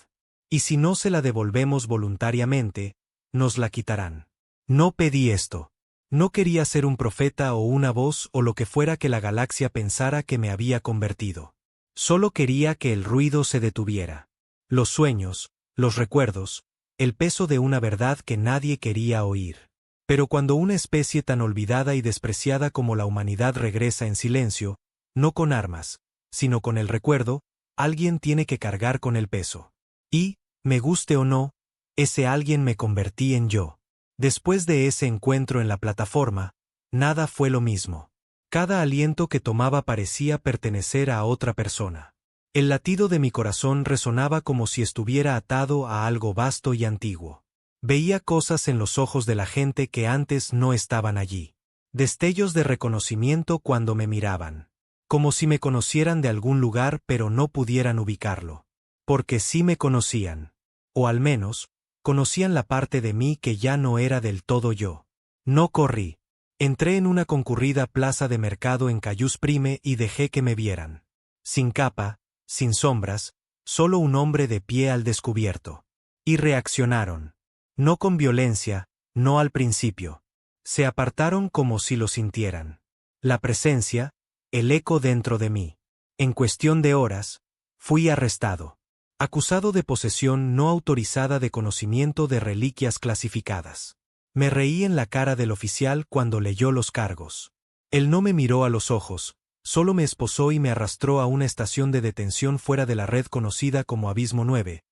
Y si no se la devolvemos voluntariamente, nos la quitarán. No pedí esto. No quería ser un profeta o una voz o lo que fuera que la galaxia pensara que me había convertido. Solo quería que el ruido se detuviera. Los sueños, los recuerdos, el peso de una verdad que nadie quería oír. Pero cuando una especie tan olvidada y despreciada como la humanidad regresa en silencio, no con armas, sino con el recuerdo, alguien tiene que cargar con el peso. Y, me guste o no, ese alguien me convertí en yo. Después de ese encuentro en la plataforma, nada fue lo mismo. Cada aliento que tomaba parecía pertenecer a otra persona. El latido de mi corazón resonaba como si estuviera atado a algo vasto y antiguo. Veía cosas en los ojos de la gente que antes no estaban allí. Destellos de reconocimiento cuando me miraban. Como si me conocieran de algún lugar pero no pudieran ubicarlo. Porque sí me conocían. O al menos, conocían la parte de mí que ya no era del todo yo. No corrí. Entré en una concurrida plaza de mercado en Cayús Prime y dejé que me vieran. Sin capa, sin sombras, solo un hombre de pie al descubierto. Y reaccionaron. No con violencia, no al principio. Se apartaron como si lo sintieran. La presencia, el eco dentro de mí. En cuestión de horas, fui arrestado. Acusado de posesión no autorizada de conocimiento de reliquias clasificadas. Me reí en la cara del oficial cuando leyó los cargos. Él no me miró a los ojos, solo me esposó y me arrastró a una estación de detención fuera de la red conocida como Abismo 9,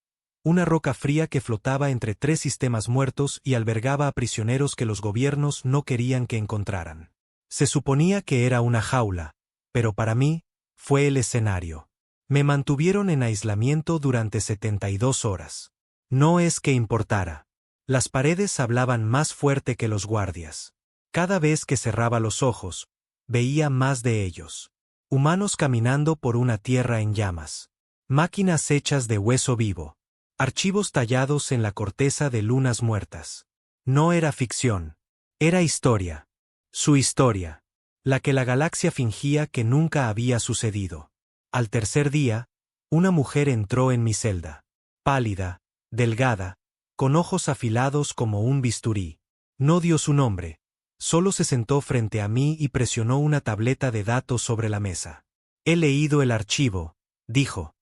una roca fría que flotaba entre 3 sistemas muertos y albergaba a prisioneros que los gobiernos no querían que encontraran. Se suponía que era una jaula, pero para mí, fue el escenario. Me mantuvieron en aislamiento durante 72 horas. No es que importara. Las paredes hablaban más fuerte que los guardias. Cada vez que cerraba los ojos, veía más de ellos. Humanos caminando por una tierra en llamas. Máquinas hechas de hueso vivo. Archivos tallados en la corteza de lunas muertas. No era ficción. Era historia. Su historia. La que la galaxia fingía que nunca había sucedido. Al tercer día, una mujer entró en mi celda. Pálida, delgada, con ojos afilados como un bisturí. No dio su nombre. Solo se sentó frente a mí y presionó una tableta de datos sobre la mesa. He leído el archivo, dijo.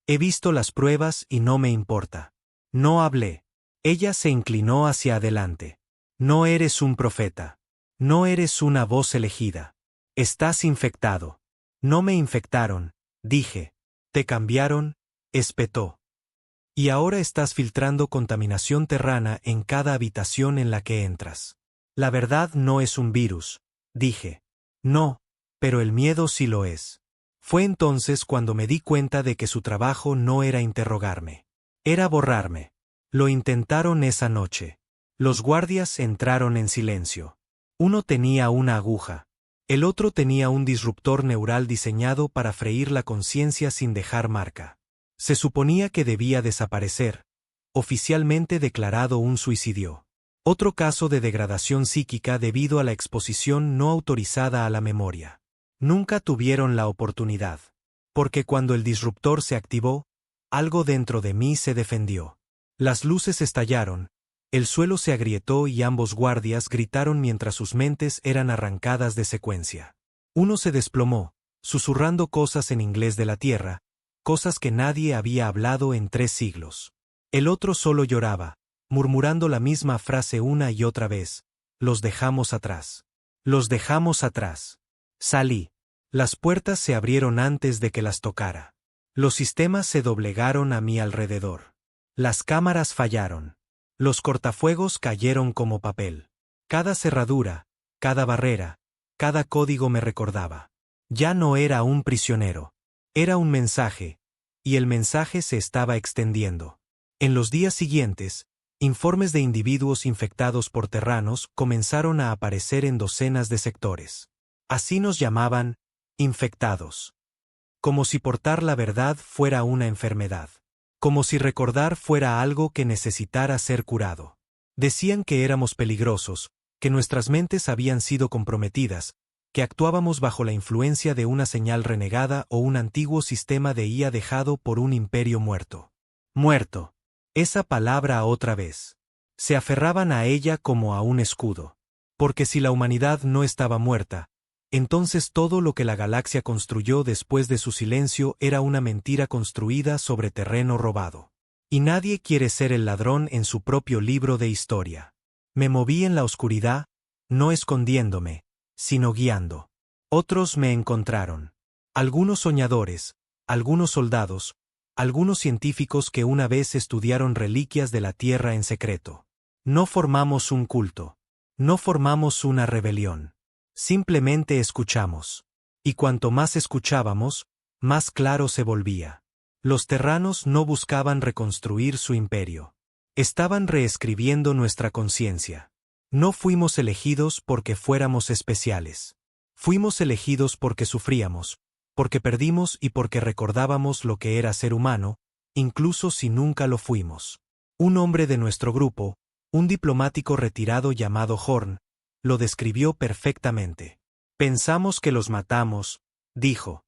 He visto las pruebas y no me importa. No hablé. Ella se inclinó hacia adelante. No eres un profeta. No eres una voz elegida. Estás infectado. No me infectaron, dije. Te cambiaron, espetó. Y ahora estás filtrando contaminación terrana en cada habitación en la que entras. La verdad no es un virus, dije. No, pero el miedo sí lo es. Fue entonces cuando me di cuenta de que su trabajo no era interrogarme. Era borrarme. Lo intentaron esa noche. Los guardias entraron en silencio. Uno tenía una aguja. El otro tenía un disruptor neural diseñado para freír la conciencia sin dejar marca. Se suponía que debía desaparecer, oficialmente declarado un suicidio. Otro caso de degradación psíquica debido a la exposición no autorizada a la memoria. Nunca tuvieron la oportunidad. Porque cuando el disruptor se activó, algo dentro de mí se defendió. Las luces estallaron, el suelo se agrietó y ambos guardias gritaron mientras sus mentes eran arrancadas de secuencia. Uno se desplomó, susurrando cosas en inglés de la tierra, cosas que nadie había hablado en 3 siglos. El otro solo lloraba, murmurando la misma frase una y otra vez: los dejamos atrás. Los dejamos atrás. Salí. Las puertas se abrieron antes de que las tocara. Los sistemas se doblegaron a mi alrededor. Las cámaras fallaron. Los cortafuegos cayeron como papel. Cada cerradura, cada barrera, cada código me recordaba. Ya no era un prisionero. Era un mensaje, y el mensaje se estaba extendiendo. En los días siguientes, informes de individuos infectados por terranos comenzaron a aparecer en docenas de sectores. Así nos llamaban, infectados. Como si portar la verdad fuera una enfermedad. Como si recordar fuera algo que necesitara ser curado. Decían que éramos peligrosos, que nuestras mentes habían sido comprometidas, que actuábamos bajo la influencia de una señal renegada o un antiguo sistema de IA dejado por un imperio muerto. Muerto. Esa palabra otra vez. Se aferraban a ella como a un escudo. Porque si la humanidad no estaba muerta, entonces todo lo que la galaxia construyó después de su silencio era una mentira construida sobre terreno robado. Y nadie quiere ser el ladrón en su propio libro de historia. Me moví en la oscuridad, no escondiéndome, sino guiando. Otros me encontraron. Algunos soñadores, algunos soldados, algunos científicos que una vez estudiaron reliquias de la Tierra en secreto. No formamos un culto. No formamos una rebelión. Simplemente escuchamos. Y cuanto más escuchábamos, más claro se volvía. Los terranos no buscaban reconstruir su imperio. Estaban reescribiendo nuestra conciencia. No fuimos elegidos porque fuéramos especiales. Fuimos elegidos porque sufríamos, porque perdimos y porque recordábamos lo que era ser humano, incluso si nunca lo fuimos. Un hombre de nuestro grupo, un diplomático retirado llamado Horn, lo describió perfectamente. Pensamos que los matamos, dijo.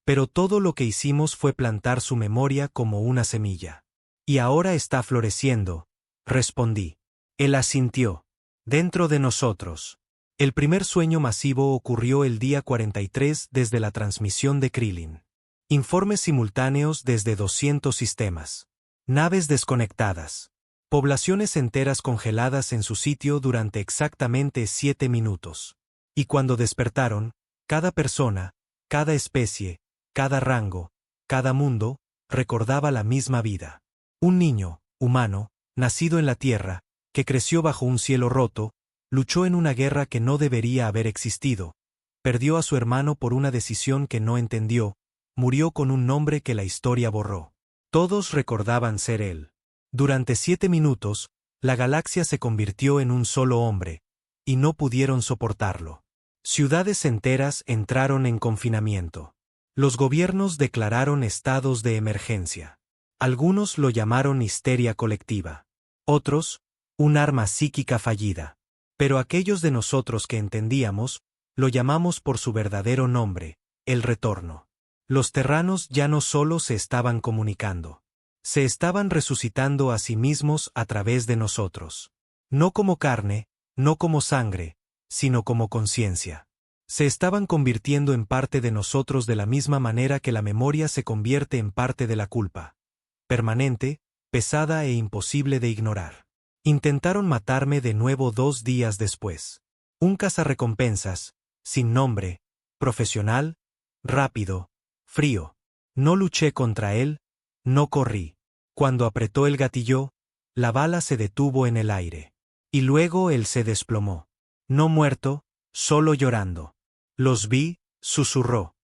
Pero todo lo que hicimos fue plantar su memoria como una semilla. Y ahora está floreciendo, respondí. Él asintió. Dentro de nosotros. El primer sueño masivo ocurrió el día 43 desde la transmisión de Krillin. Informes simultáneos desde 200 sistemas. Naves desconectadas. Poblaciones enteras congeladas en su sitio durante exactamente 7 minutos. Y cuando despertaron, cada persona, cada especie, cada rango, cada mundo, recordaba la misma vida. Un niño, humano, nacido en la Tierra, que creció bajo un cielo roto, luchó en una guerra que no debería haber existido, perdió a su hermano por una decisión que no entendió, murió con un nombre que la historia borró. Todos recordaban ser él. Durante 7 minutos, la galaxia se convirtió en un solo hombre, y no pudieron soportarlo. Ciudades enteras entraron en confinamiento. Los gobiernos declararon estados de emergencia. Algunos lo llamaron histeria colectiva. Otros, un arma psíquica fallida. Pero aquellos de nosotros que entendíamos, lo llamamos por su verdadero nombre, el retorno. Los terranos ya no solo se estaban comunicando. Se estaban resucitando a sí mismos a través de nosotros. No como carne, no como sangre, sino como conciencia. Se estaban convirtiendo en parte de nosotros de la misma manera que la memoria se convierte en parte de la culpa. Permanente, pesada e imposible de ignorar. Intentaron matarme de nuevo 2 días después. Un cazarrecompensas, sin nombre, profesional, rápido, frío. No luché contra él, no corrí. Cuando apretó el gatillo, la bala se detuvo en el aire. Y luego él se desplomó. No muerto, solo llorando. Los vi, susurró.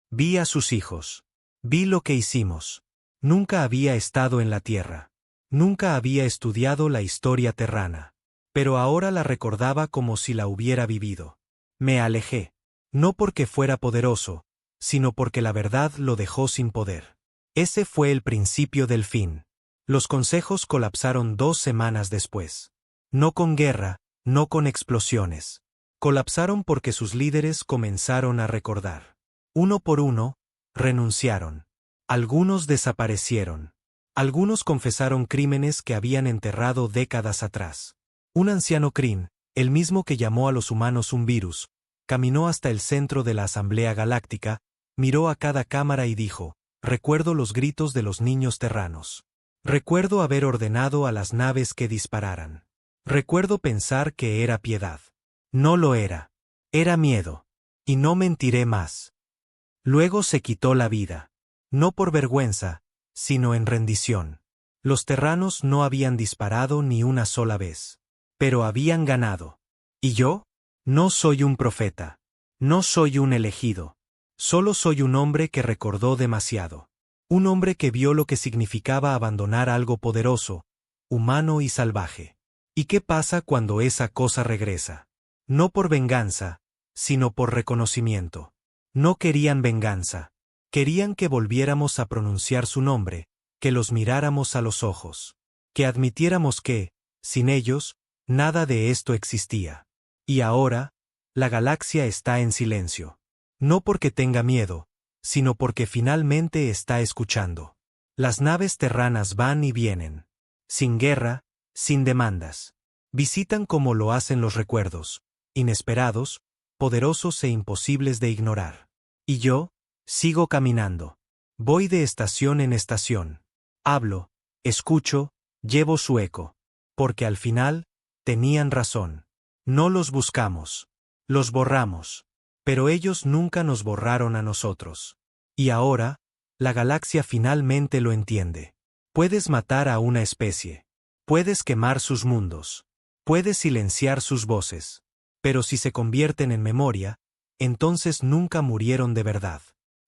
Vi a sus hijos. Vi lo que hicimos. Nunca había estado en la Tierra. Nunca había estudiado la historia terrana. Pero ahora la recordaba como si la hubiera vivido. Me alejé. No porque fuera poderoso, sino porque la verdad lo dejó sin poder. Ese fue el principio del fin. Los consejos colapsaron 2 semanas después. No con guerra, no con explosiones. Colapsaron porque sus líderes comenzaron a recordar. Uno por uno, renunciaron. Algunos desaparecieron. Algunos confesaron crímenes que habían enterrado décadas atrás. Un anciano Kryn, el mismo que llamó a los humanos un virus, caminó hasta el centro de la Asamblea Galáctica, miró a cada cámara y dijo: recuerdo los gritos de los niños terranos. Recuerdo haber ordenado a las naves que dispararan. Recuerdo pensar que era piedad. No lo era. Era miedo. Y no mentiré más. Luego se quitó la vida. No por vergüenza, sino en rendición. Los terranos no habían disparado ni una sola vez. Pero habían ganado. ¿Y yo? No soy un profeta. No soy un elegido. Solo soy un hombre que recordó demasiado. Un hombre que vio lo que significaba abandonar algo poderoso, humano y salvaje. ¿Y qué pasa cuando esa cosa regresa? No por venganza, sino por reconocimiento. No querían venganza. Querían que volviéramos a pronunciar su nombre, que los miráramos a los ojos. Que admitiéramos que, sin ellos, nada de esto existía. Y ahora, la galaxia está en silencio. No porque tenga miedo, sino porque finalmente está escuchando. Las naves terranas van y vienen. Sin guerra, sin demandas. Visitan como lo hacen los recuerdos, inesperados, poderosos e imposibles de ignorar. Y yo, sigo caminando. Voy de estación en estación. Hablo, escucho, llevo su eco. Porque al final, tenían razón. No los buscamos. Los borramos. Pero ellos nunca nos borraron a nosotros. Y ahora, la galaxia finalmente lo entiende. Puedes matar a una especie. Puedes quemar sus mundos. Puedes silenciar sus voces. Pero si se convierten en memoria, entonces nunca murieron de verdad.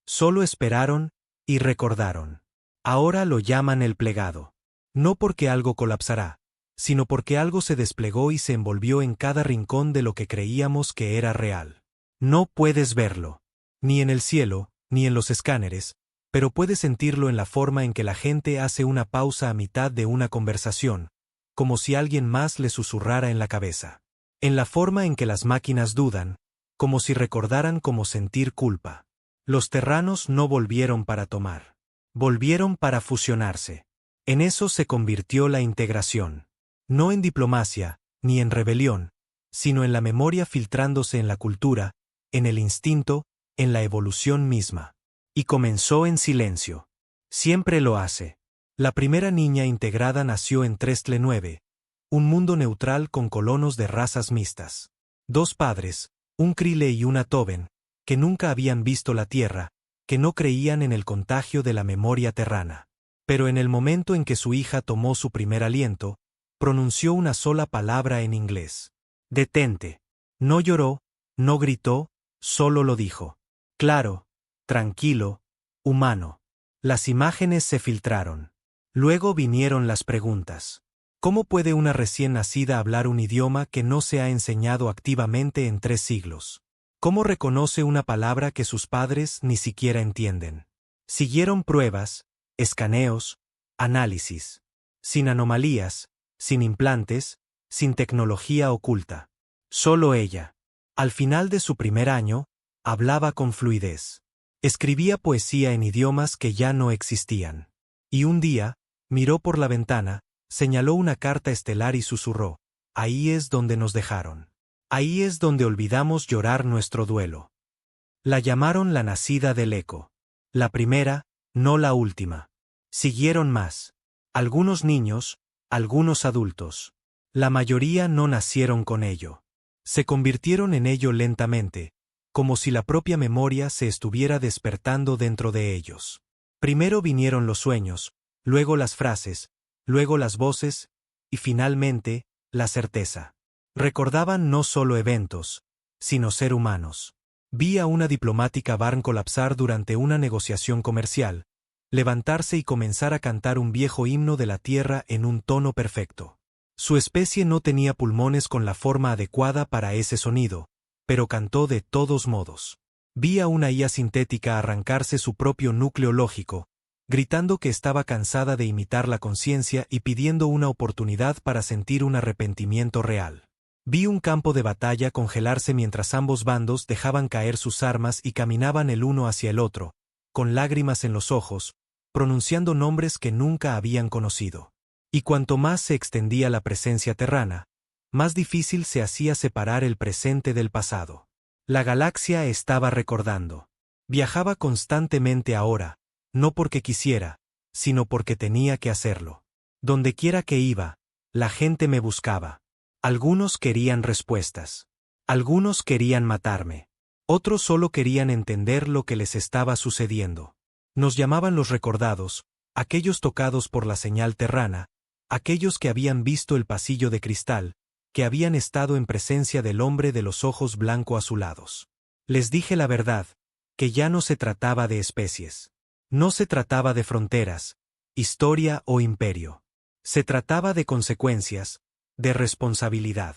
Solo esperaron y recordaron. Ahora lo llaman el plegado. No porque algo colapsará, sino porque algo se desplegó y se envolvió en cada rincón de lo que creíamos que era real. No puedes verlo, ni en el cielo, ni en los escáneres, pero puedes sentirlo en la forma en que la gente hace una pausa a mitad de una conversación, como si alguien más le susurrara en la cabeza. En la forma en que las máquinas dudan, como si recordaran cómo sentir culpa. Los terranos no volvieron para tomar. Volvieron para fusionarse. En eso se convirtió la integración. No en diplomacia, ni en rebelión, sino en la memoria filtrándose en la cultura, en el instinto, en la evolución misma. Y comenzó en silencio. Siempre lo hace. La primera niña integrada nació en Trestle 9, un mundo neutral con colonos de razas mixtas. 2 padres, un Krille y una Toben, que nunca habían visto la Tierra, que no creían en el contagio de la memoria terrana. Pero en el momento en que su hija tomó su primer aliento, pronunció una sola palabra en inglés. Detente. No lloró, no gritó, solo lo dijo. Claro, tranquilo, humano. Las imágenes se filtraron. Luego vinieron las preguntas. ¿Cómo puede una recién nacida hablar un idioma que no se ha enseñado activamente en 3 siglos? ¿Cómo reconoce una palabra que sus padres ni siquiera entienden? Siguieron pruebas, escaneos, análisis. Sin anomalías, sin implantes, sin tecnología oculta. Solo ella. Al final de su primer año, hablaba con fluidez. Escribía poesía en idiomas que ya no existían. Y un día, miró por la ventana, señaló una carta estelar y susurró: ahí es donde nos dejaron. Ahí es donde olvidamos llorar nuestro duelo. La llamaron la nacida del eco. La primera, no la última. Siguieron más. Algunos niños, algunos adultos. La mayoría no nacieron con ello. Se convirtieron en ello lentamente, como si la propia memoria se estuviera despertando dentro de ellos. Primero vinieron los sueños, luego las frases, luego las voces, y finalmente, la certeza. Recordaban no solo eventos, sino ser humanos. Vi a una diplomática Barn colapsar durante una negociación comercial, levantarse y comenzar a cantar un viejo himno de la tierra en un tono perfecto. Su especie no tenía pulmones con la forma adecuada para ese sonido, pero cantó de todos modos. Vi a una IA sintética arrancarse su propio núcleo lógico, gritando que estaba cansada de imitar la conciencia y pidiendo una oportunidad para sentir un arrepentimiento real. Vi un campo de batalla congelarse mientras ambos bandos dejaban caer sus armas y caminaban el uno hacia el otro, con lágrimas en los ojos, pronunciando nombres que nunca habían conocido. Y cuanto más se extendía la presencia terrana, más difícil se hacía separar el presente del pasado. La galaxia estaba recordando. Viajaba constantemente ahora, no porque quisiera, sino porque tenía que hacerlo. Dondequiera que iba, la gente me buscaba. Algunos querían respuestas. Algunos querían matarme. Otros solo querían entender lo que les estaba sucediendo. Nos llamaban los recordados, aquellos tocados por la señal terrana, aquellos que habían visto el pasillo de cristal, que habían estado en presencia del hombre de los ojos blanco-azulados. Les dije la verdad, que ya no se trataba de especies. No se trataba de fronteras, historia o imperio. Se trataba de consecuencias, de responsabilidad.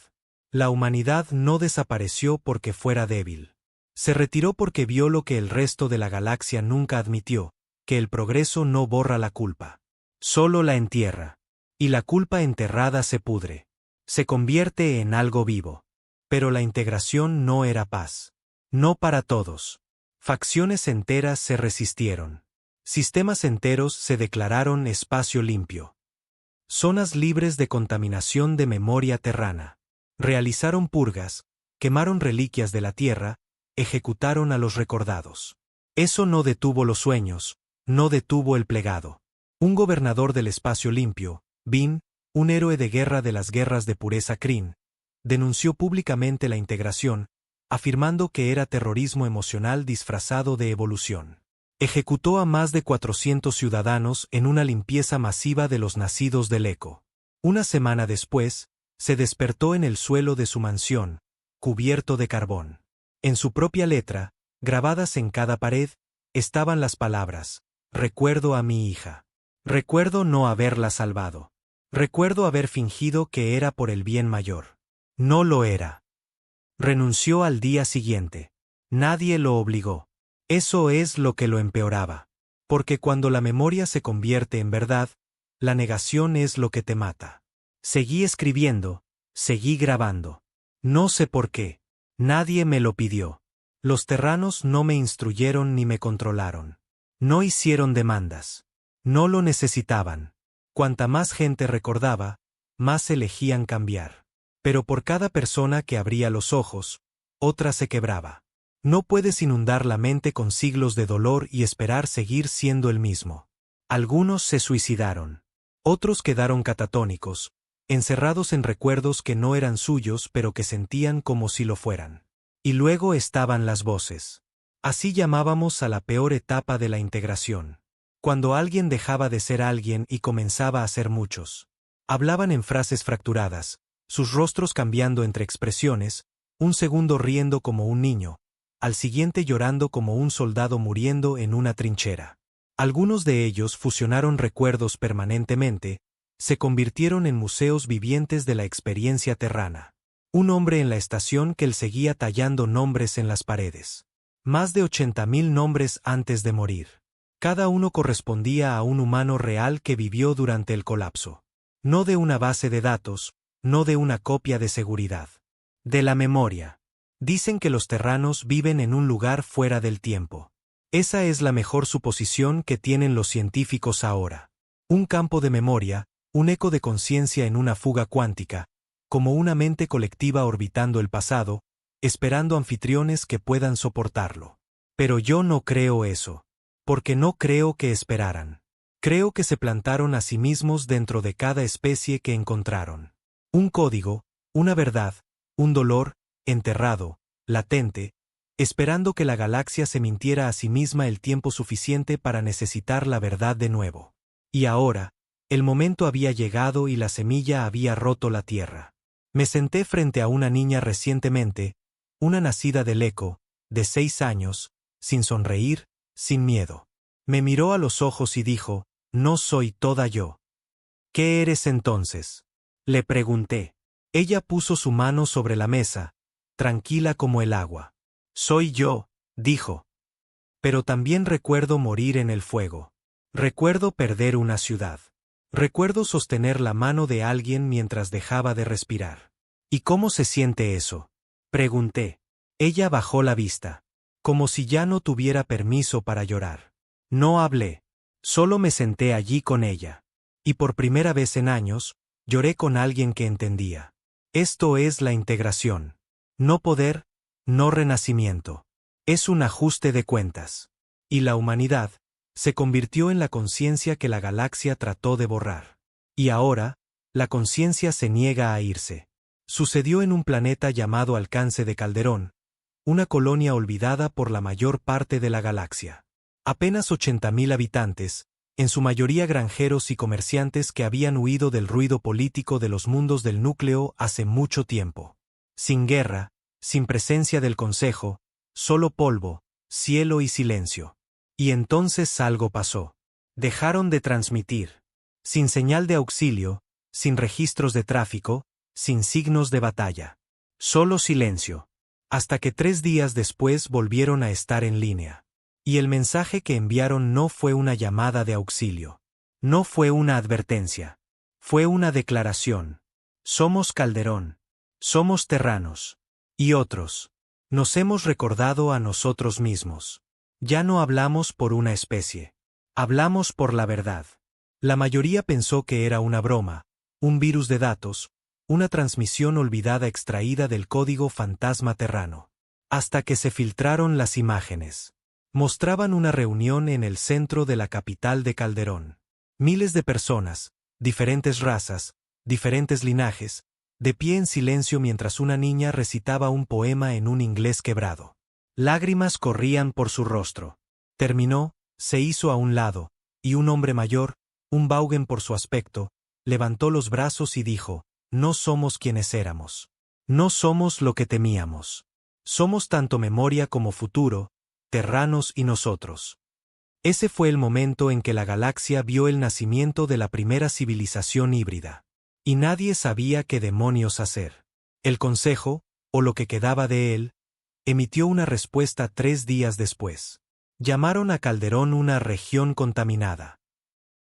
La humanidad no desapareció porque fuera débil. Se retiró porque vio lo que el resto de la galaxia nunca admitió, que el progreso no borra la culpa. Solo la entierra. Y la culpa enterrada se pudre. Se convierte en algo vivo. Pero la integración no era paz. No para todos. Facciones enteras se resistieron. Sistemas enteros se declararon espacio limpio. Zonas libres de contaminación de memoria terrana. Realizaron purgas, quemaron reliquias de la tierra, ejecutaron a los recordados. Eso no detuvo los sueños, no detuvo el plegado. Un gobernador del espacio limpio, Bin, un héroe de guerra de las guerras de pureza Kryn, denunció públicamente la integración, afirmando que era terrorismo emocional disfrazado de evolución. Ejecutó a más de 400 ciudadanos en una limpieza masiva de los nacidos del eco. Una semana después, se despertó en el suelo de su mansión, cubierto de carbón. En su propia letra, grabadas en cada pared, estaban las palabras: recuerdo a mi hija. Recuerdo no haberla salvado. Recuerdo haber fingido que era por el bien mayor. No lo era. Renunció al día siguiente. Nadie lo obligó. Eso es lo que lo empeoraba. Porque cuando la memoria se convierte en verdad, la negación es lo que te mata. Seguí escribiendo, seguí grabando. No sé por qué. Nadie me lo pidió. Los terranos no me instruyeron ni me controlaron. No hicieron demandas. No lo necesitaban. Cuanta más gente recordaba, más elegían cambiar. Pero por cada persona que abría los ojos, otra se quebraba. No puedes inundar la mente con siglos de dolor y esperar seguir siendo el mismo. Algunos se suicidaron. Otros quedaron catatónicos, encerrados en recuerdos que no eran suyos pero que sentían como si lo fueran. Y luego estaban las voces. Así llamábamos a la peor etapa de la integración. Cuando alguien dejaba de ser alguien y comenzaba a ser muchos. Hablaban en frases fracturadas, sus rostros cambiando entre expresiones, un segundo riendo como un niño, al siguiente llorando como un soldado muriendo en una trinchera. Algunos de ellos fusionaron recuerdos permanentemente, se convirtieron en museos vivientes de la experiencia terrana. Un hombre en la estación que él seguía tallando nombres en las paredes. Más de 80.000 nombres antes de morir. Cada uno correspondía a un humano real que vivió durante el colapso. No de una base de datos, no de una copia de seguridad. De la memoria. Dicen que los terranos viven en un lugar fuera del tiempo. Esa es la mejor suposición que tienen los científicos ahora. Un campo de memoria, un eco de conciencia en una fuga cuántica, como una mente colectiva orbitando el pasado, esperando anfitriones que puedan soportarlo. Pero yo no creo eso. Porque no creo que esperaran. Creo que se plantaron a sí mismos dentro de cada especie que encontraron. Un código, una verdad, un dolor, enterrado, latente, esperando que la galaxia se mintiera a sí misma el tiempo suficiente para necesitar la verdad de nuevo. Y ahora, el momento había llegado y la semilla había roto la tierra. Me senté frente a una niña recientemente, una nacida del eco, de 6 años, sin sonreír, sin miedo. Me miró a los ojos y dijo: no soy toda yo. ¿Qué eres entonces? Le pregunté. Ella puso su mano sobre la mesa, tranquila como el agua. Soy yo, dijo. Pero también recuerdo morir en el fuego. Recuerdo perder una ciudad. Recuerdo sostener la mano de alguien mientras dejaba de respirar. ¿Y cómo se siente eso? Pregunté. Ella bajó la vista, como si ya no tuviera permiso para llorar. No hablé. Solo me senté allí con ella. Y por primera vez en años, lloré con alguien que entendía. Esto es la integración. No poder, no renacimiento. Es un ajuste de cuentas. Y la humanidad se convirtió en la conciencia que la galaxia trató de borrar. Y ahora, la conciencia se niega a irse. Sucedió en un planeta llamado Alcance de Calderón, una colonia olvidada por la mayor parte de la galaxia. Apenas 80.000 habitantes, en su mayoría granjeros y comerciantes que habían huido del ruido político de los mundos del núcleo hace mucho tiempo. Sin guerra, sin presencia del consejo, solo polvo, cielo y silencio. Y entonces algo pasó. Dejaron de transmitir. Sin señal de auxilio, sin registros de tráfico, sin signos de batalla. Solo silencio. Hasta que 3 días después volvieron a estar en línea. Y el mensaje que enviaron no fue una llamada de auxilio. No fue una advertencia. Fue una declaración. Somos Calderón. Somos terranos. Y otros. Nos hemos recordado a nosotros mismos. Ya no hablamos por una especie. Hablamos por la verdad. La mayoría pensó que era una broma, un virus de datos, una transmisión olvidada extraída del código fantasma terrano. Hasta que se filtraron las imágenes. Mostraban una reunión en el centro de la capital de Calderón. Miles de personas, diferentes razas, diferentes linajes, de pie en silencio mientras una niña recitaba un poema en un inglés quebrado. Lágrimas corrían por su rostro. Terminó, se hizo a un lado, y un hombre mayor, un Baugen por su aspecto, levantó los brazos y dijo: no somos quienes éramos. No somos lo que temíamos. Somos tanto memoria como futuro, terranos y nosotros. Ese fue el momento en que la galaxia vio el nacimiento de la primera civilización híbrida. Y nadie sabía qué demonios hacer. El Consejo, o lo que quedaba de él, emitió una respuesta 3 días después. Llamaron a Calderón una región contaminada.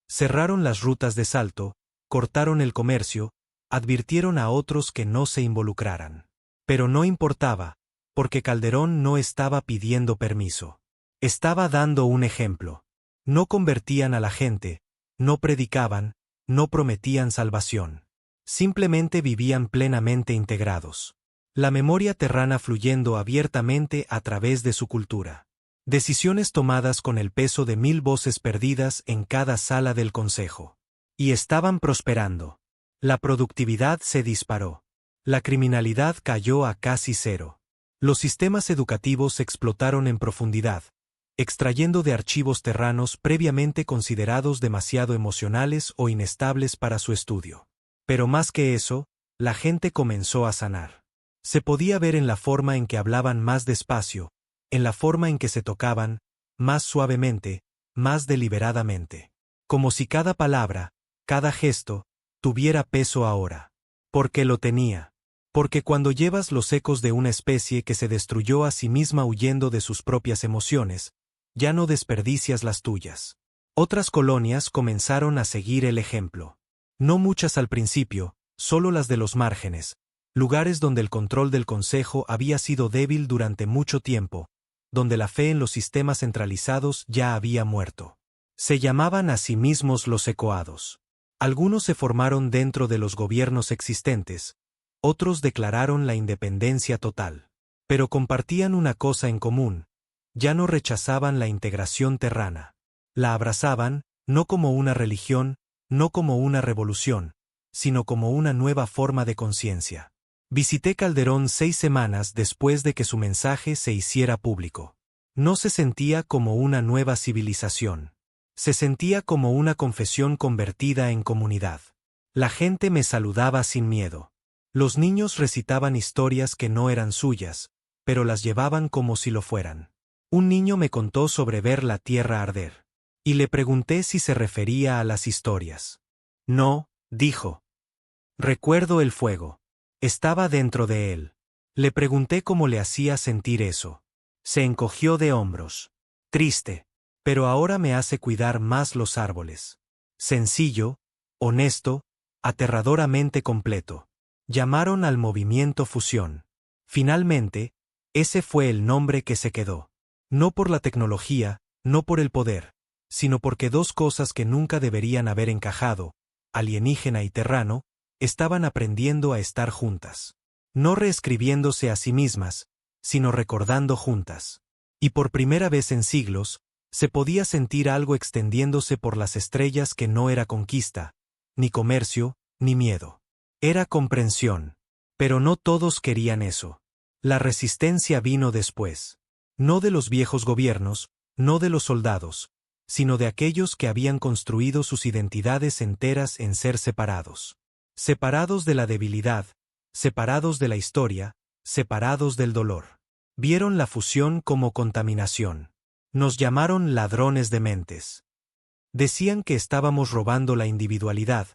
Cerraron las rutas de salto, cortaron el comercio, advirtieron a otros que no se involucraran. Pero no importaba, porque Calderón no estaba pidiendo permiso. Estaba dando un ejemplo. No convertían a la gente, no predicaban, no prometían salvación. Simplemente vivían plenamente integrados. La memoria terrana fluyendo abiertamente a través de su cultura. Decisiones tomadas con el peso de 1000 voces perdidas en cada sala del consejo. Y estaban prosperando. La productividad se disparó. La criminalidad cayó a casi cero. Los sistemas educativos explotaron en profundidad, extrayendo de archivos terranos previamente considerados demasiado emocionales o inestables para su estudio. Pero más que eso, la gente comenzó a sanar. Se podía ver en la forma en que hablaban más despacio, en la forma en que se tocaban, más suavemente, más deliberadamente. Como si cada palabra, cada gesto, tuviera peso ahora. Porque lo tenía. Porque cuando llevas los ecos de una especie que se destruyó a sí misma huyendo de sus propias emociones, ya no desperdicias las tuyas. Otras colonias comenzaron a seguir el ejemplo. No muchas al principio, solo las de los márgenes, lugares donde el control del consejo había sido débil durante mucho tiempo, donde la fe en los sistemas centralizados ya había muerto. Se llamaban a sí mismos los ecoados. Algunos se formaron dentro de los gobiernos existentes, otros declararon la independencia total. Pero compartían una cosa en común: ya no rechazaban la integración terrana. La abrazaban, no como una religión, no como una revolución, sino como una nueva forma de conciencia. Visité Calderón 6 semanas después de que su mensaje se hiciera público. No se sentía como una nueva civilización. Se sentía como una confesión convertida en comunidad. La gente me saludaba sin miedo. Los niños recitaban historias que no eran suyas, pero las llevaban como si lo fueran. Un niño me contó sobre ver la tierra arder. Y le pregunté si se refería a las historias. No, dijo. Recuerdo el fuego. Estaba dentro de él. Le pregunté cómo le hacía sentir eso. Se encogió de hombros. Triste. Pero ahora me hace cuidar más los árboles. Sencillo, honesto, aterradoramente completo. Llamaron al movimiento Fusión. Finalmente, ese fue el nombre que se quedó. No por la tecnología, no por el poder, sino porque dos cosas que nunca deberían haber encajado, alienígena y terrano, estaban aprendiendo a estar juntas. No reescribiéndose a sí mismas, sino recordando juntas. Y por primera vez en siglos, se podía sentir algo extendiéndose por las estrellas que no era conquista, ni comercio, ni miedo. Era comprensión. Pero no todos querían eso. La resistencia vino después. No de los viejos gobiernos, no de los soldados, sino de aquellos que habían construido sus identidades enteras en ser separados. Separados de la debilidad, separados de la historia, separados del dolor. Vieron la fusión como contaminación. Nos llamaron ladrones de mentes. Decían que estábamos robando la individualidad,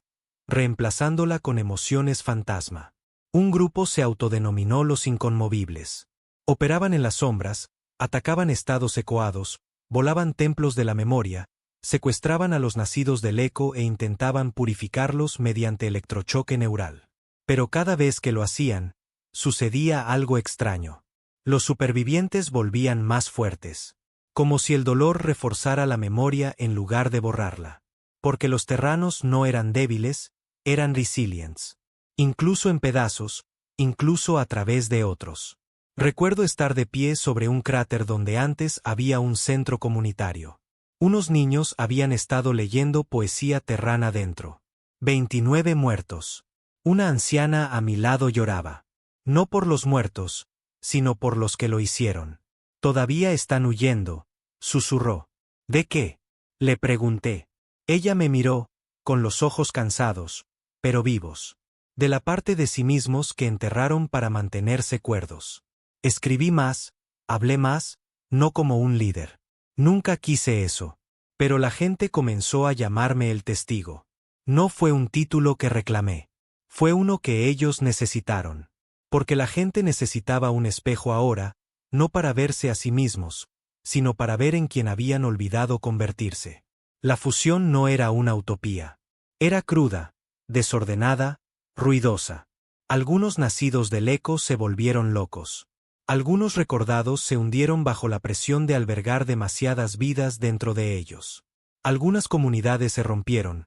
reemplazándola con emociones fantasma. Un grupo se autodenominó los inconmovibles. Operaban en las sombras, atacaban estados ecoados, volaban templos de la memoria, secuestraban a los nacidos del eco e intentaban purificarlos mediante electrochoque neural. Pero cada vez que lo hacían, sucedía algo extraño. Los supervivientes volvían más fuertes. Como si el dolor reforzara la memoria en lugar de borrarla. Porque los terranos no eran débiles, eran resilients. Incluso en pedazos, incluso a través de otros. Recuerdo estar de pie sobre un cráter donde antes había un centro comunitario. Unos niños habían estado leyendo poesía terrana dentro. 29 muertos. Una anciana a mi lado lloraba. No por los muertos, sino por los que lo hicieron. Todavía están huyendo, susurró. ¿De qué? Le pregunté. Ella me miró, con los ojos cansados, pero vivos. De la parte de sí mismos que enterraron para mantenerse cuerdos. Escribí más, hablé más, no como un líder. Nunca quise eso. Pero la gente comenzó a llamarme el testigo. No fue un título que reclamé. Fue uno que ellos necesitaron. Porque la gente necesitaba un espejo ahora, no para verse a sí mismos, sino para ver en quien habían olvidado convertirse. La fusión no era una utopía. Era cruda, desordenada, ruidosa. Algunos nacidos del eco se volvieron locos. Algunos recordados se hundieron bajo la presión de albergar demasiadas vidas dentro de ellos. Algunas comunidades se rompieron,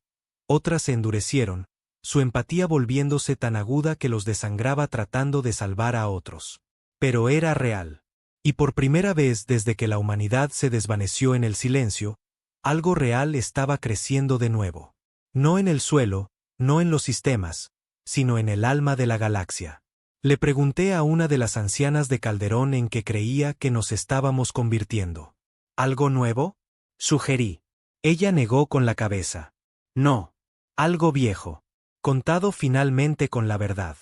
otras se endurecieron, su empatía volviéndose tan aguda que los desangraba tratando de salvar a otros. Pero era real. Y por primera vez desde que la humanidad se desvaneció en el silencio, algo real estaba creciendo de nuevo. No en el suelo, no en los sistemas, sino en el alma de la galaxia. Le pregunté a una de las ancianas de Calderón en que creía que nos estábamos convirtiendo. ¿Algo nuevo? Sugerí. Ella negó con la cabeza. No. Algo viejo. Contado finalmente con la verdad.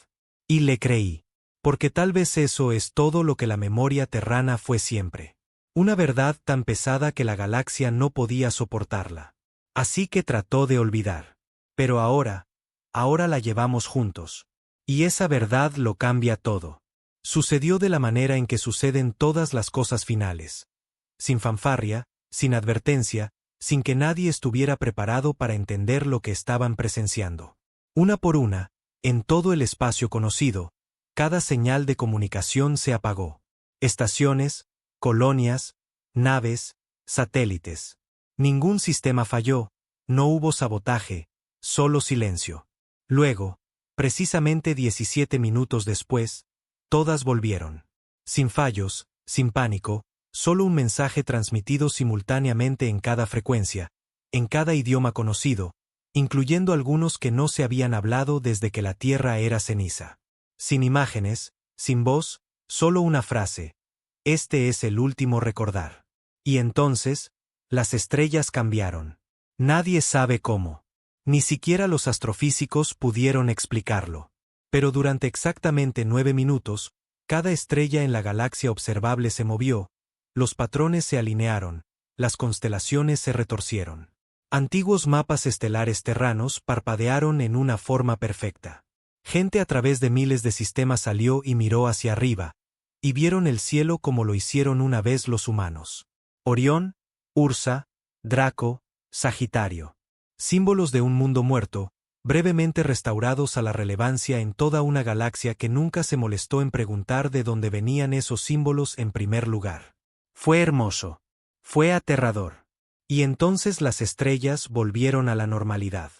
Y le creí. Porque tal vez eso es todo lo que la memoria terrana fue siempre. Una verdad tan pesada que la galaxia no podía soportarla. Así que trató de olvidar. Pero ahora la llevamos juntos. Y esa verdad lo cambia todo. Sucedió de la manera en que suceden todas las cosas finales. Sin fanfarria, sin advertencia, sin que nadie estuviera preparado para entender lo que estaban presenciando. Una por una, en todo el espacio conocido, cada señal de comunicación se apagó. Estaciones, colonias, naves, satélites. Ningún sistema falló, no hubo sabotaje, solo silencio. Luego, precisamente 17 minutos después, todas volvieron. Sin fallos, sin pánico, solo un mensaje transmitido simultáneamente en cada frecuencia, en cada idioma conocido, incluyendo algunos que no se habían hablado desde que la Tierra era ceniza. Sin imágenes, sin voz, solo una frase. Este es el último recordar. Y entonces, las estrellas cambiaron. Nadie sabe cómo. Ni siquiera los astrofísicos pudieron explicarlo. Pero durante exactamente 9 minutos, cada estrella en la galaxia observable se movió, los patrones se alinearon, las constelaciones se retorcieron. Antiguos mapas estelares terranos parpadearon en una forma perfecta. Gente a través de miles de sistemas salió y miró hacia arriba, y vieron el cielo como lo hicieron una vez los humanos. Orión, Ursa, Draco, Sagitario. Símbolos de un mundo muerto, brevemente restaurados a la relevancia en toda una galaxia que nunca se molestó en preguntar de dónde venían esos símbolos en primer lugar. Fue hermoso. Fue aterrador. Y entonces las estrellas volvieron a la normalidad.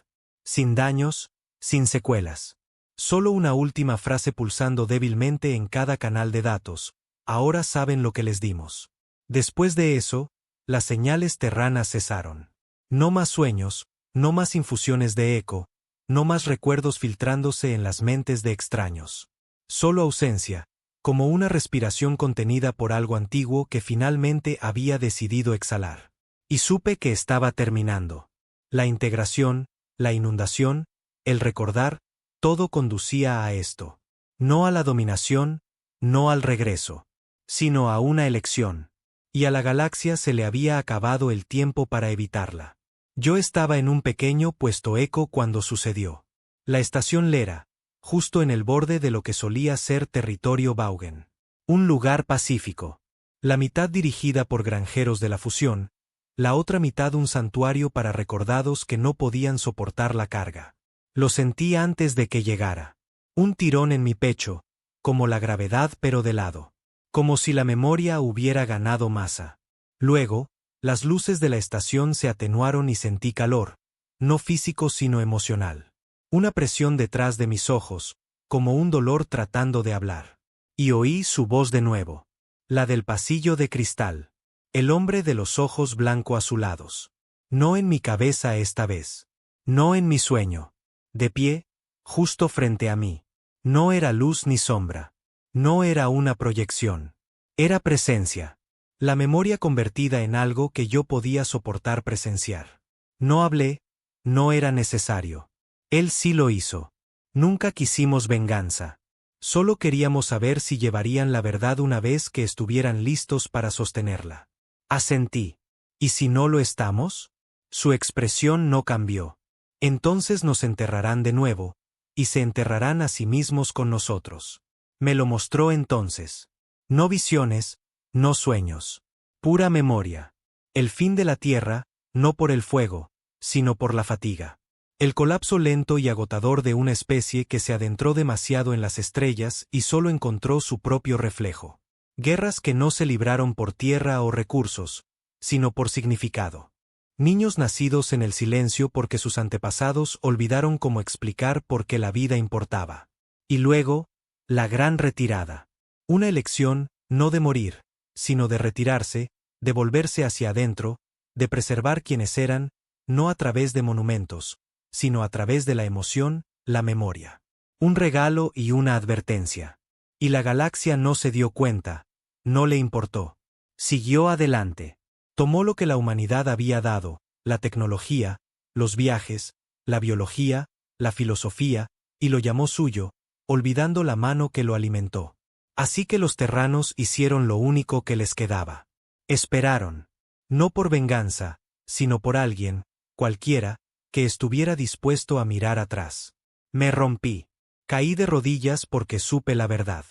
Sin daños, sin secuelas. Solo una última frase pulsando débilmente en cada canal de datos. Ahora saben lo que les dimos. Después de eso, las señales terranas cesaron. No más sueños, no más infusiones de eco, no más recuerdos filtrándose en las mentes de extraños. Solo ausencia, como una respiración contenida por algo antiguo que finalmente había decidido exhalar. Y supe que estaba terminando. La integración, la inundación, el recordar, todo conducía a esto. No a la dominación, no al regreso, sino a una elección. Y a la galaxia se le había acabado el tiempo para evitarla. Yo estaba en un pequeño puesto eco cuando sucedió. La estación Lera, justo en el borde de lo que solía ser territorio Baugen. Un lugar pacífico. La mitad dirigida por granjeros de la fusión, la otra mitad un santuario para recordados que no podían soportar la carga. Lo sentí antes de que llegara. Un tirón en mi pecho, como la gravedad pero de lado. Como si la memoria hubiera ganado masa. Luego, las luces de la estación se atenuaron y sentí calor, no físico sino emocional. Una presión detrás de mis ojos, como un dolor tratando de hablar. Y oí su voz de nuevo. La del pasillo de cristal. El hombre de los ojos blanco-azulados. No en mi cabeza esta vez. No en mi sueño. De pie, justo frente a mí. No era luz ni sombra. No era una proyección. Era presencia. La memoria convertida en algo que yo podía soportar presenciar. No hablé, no era necesario. Él sí lo hizo. Nunca quisimos venganza. Solo queríamos saber si llevarían la verdad una vez que estuvieran listos para sostenerla. Asentí. ¿Y si no lo estamos? Su expresión no cambió. Entonces nos enterrarán de nuevo, y se enterrarán a sí mismos con nosotros. Me lo mostró entonces. No visiones, no sueños. Pura memoria. El fin de la Tierra, no por el fuego, sino por la fatiga. El colapso lento y agotador de una especie que se adentró demasiado en las estrellas y solo encontró su propio reflejo. Guerras que no se libraron por tierra o recursos, sino por significado. Niños nacidos en el silencio porque sus antepasados olvidaron cómo explicar por qué la vida importaba. Y luego, la gran retirada. Una elección, no de morir, sino de retirarse, de volverse hacia adentro, de preservar quienes eran, no a través de monumentos, sino a través de la emoción, la memoria. Un regalo y una advertencia. Y la galaxia no se dio cuenta, no le importó. Siguió adelante. Tomó lo que la humanidad había dado, la tecnología, los viajes, la biología, la filosofía, y lo llamó suyo, olvidando la mano que lo alimentó. Así que los terranos hicieron lo único que les quedaba. Esperaron. No por venganza, sino por alguien, cualquiera, que estuviera dispuesto a mirar atrás. Me rompí. Caí de rodillas porque supe la verdad.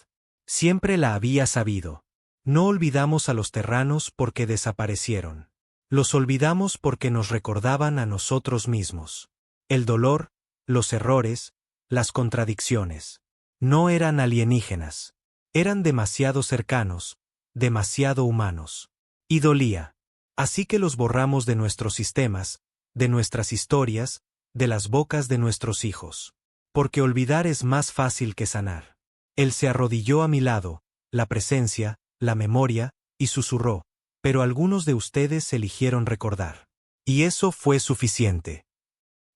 Siempre la había sabido. No olvidamos a los terranos porque desaparecieron. Los olvidamos porque nos recordaban a nosotros mismos. El dolor, los errores, las contradicciones. No eran alienígenas. Eran demasiado cercanos, demasiado humanos. Y dolía. Así que los borramos de nuestros sistemas, de nuestras historias, de las bocas de nuestros hijos. Porque olvidar es más fácil que sanar. Él se arrodilló a mi lado, la presencia, la memoria, y susurró, pero algunos de ustedes eligieron recordar. Y eso fue suficiente.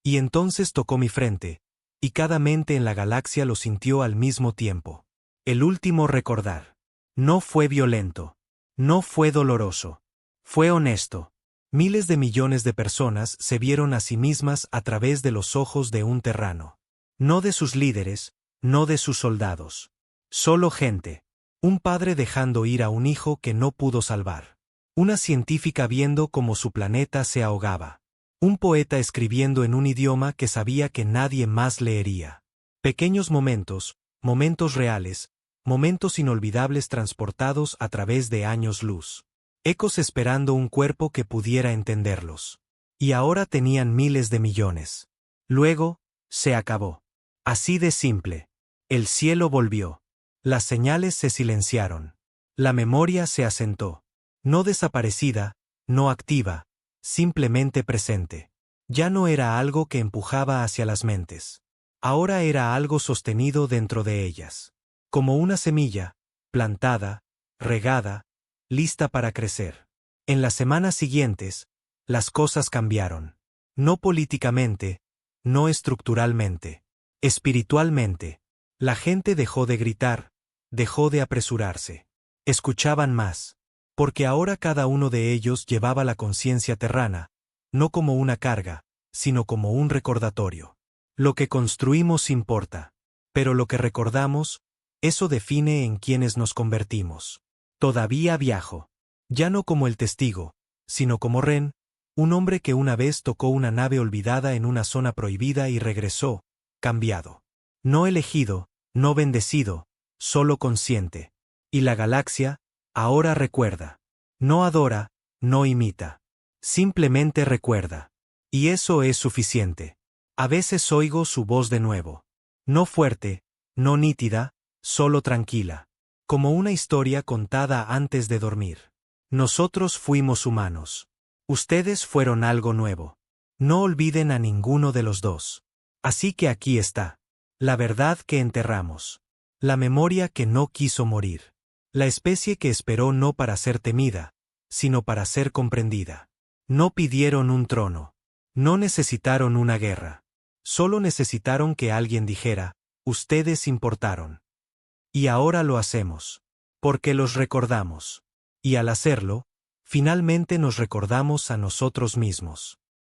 Y entonces tocó mi frente, y cada mente en la galaxia lo sintió al mismo tiempo. El último recordar. No fue violento. No fue doloroso. Fue honesto. Miles de millones de personas se vieron a sí mismas a través de los ojos de un terrano. No de sus líderes, no de sus soldados. Solo gente. Un padre dejando ir a un hijo que no pudo salvar. Una científica viendo cómo su planeta se ahogaba. Un poeta escribiendo en un idioma que sabía que nadie más leería. Pequeños momentos, momentos reales, momentos inolvidables transportados a través de años luz. Ecos esperando un cuerpo que pudiera entenderlos. Y ahora tenían miles de millones. Luego, se acabó. Así de simple. El cielo volvió. Las señales se silenciaron. La memoria se asentó. No desaparecida, no activa, simplemente presente. Ya no era algo que empujaba hacia las mentes. Ahora era algo sostenido dentro de ellas. Como una semilla, plantada, regada, lista para crecer. En las semanas siguientes, las cosas cambiaron. No políticamente, no estructuralmente. Espiritualmente. La gente dejó de gritar, dejó de apresurarse. Escuchaban más. Porque ahora cada uno de ellos llevaba la conciencia terrana, no como una carga, sino como un recordatorio. Lo que construimos importa. Pero lo que recordamos, eso define en quienes nos convertimos. Todavía viajo. Ya no como el testigo, sino como Ren, un hombre que una vez tocó una nave olvidada en una zona prohibida y regresó, cambiado. No elegido, no bendecido, solo consciente. Y la galaxia, ahora recuerda. No adora, no imita. Simplemente recuerda. Y eso es suficiente. A veces oigo su voz de nuevo. No fuerte, no nítida, solo tranquila. Como una historia contada antes de dormir. Nosotros fuimos humanos. Ustedes fueron algo nuevo. No olviden a ninguno de los dos. Así que aquí está. La verdad que enterramos. La memoria que no quiso morir. La especie que esperó no para ser temida, sino para ser comprendida. No pidieron un trono. No necesitaron una guerra. Solo necesitaron que alguien dijera, ustedes importaron. Y ahora lo hacemos. Porque los recordamos. Y al hacerlo, finalmente nos recordamos a nosotros mismos.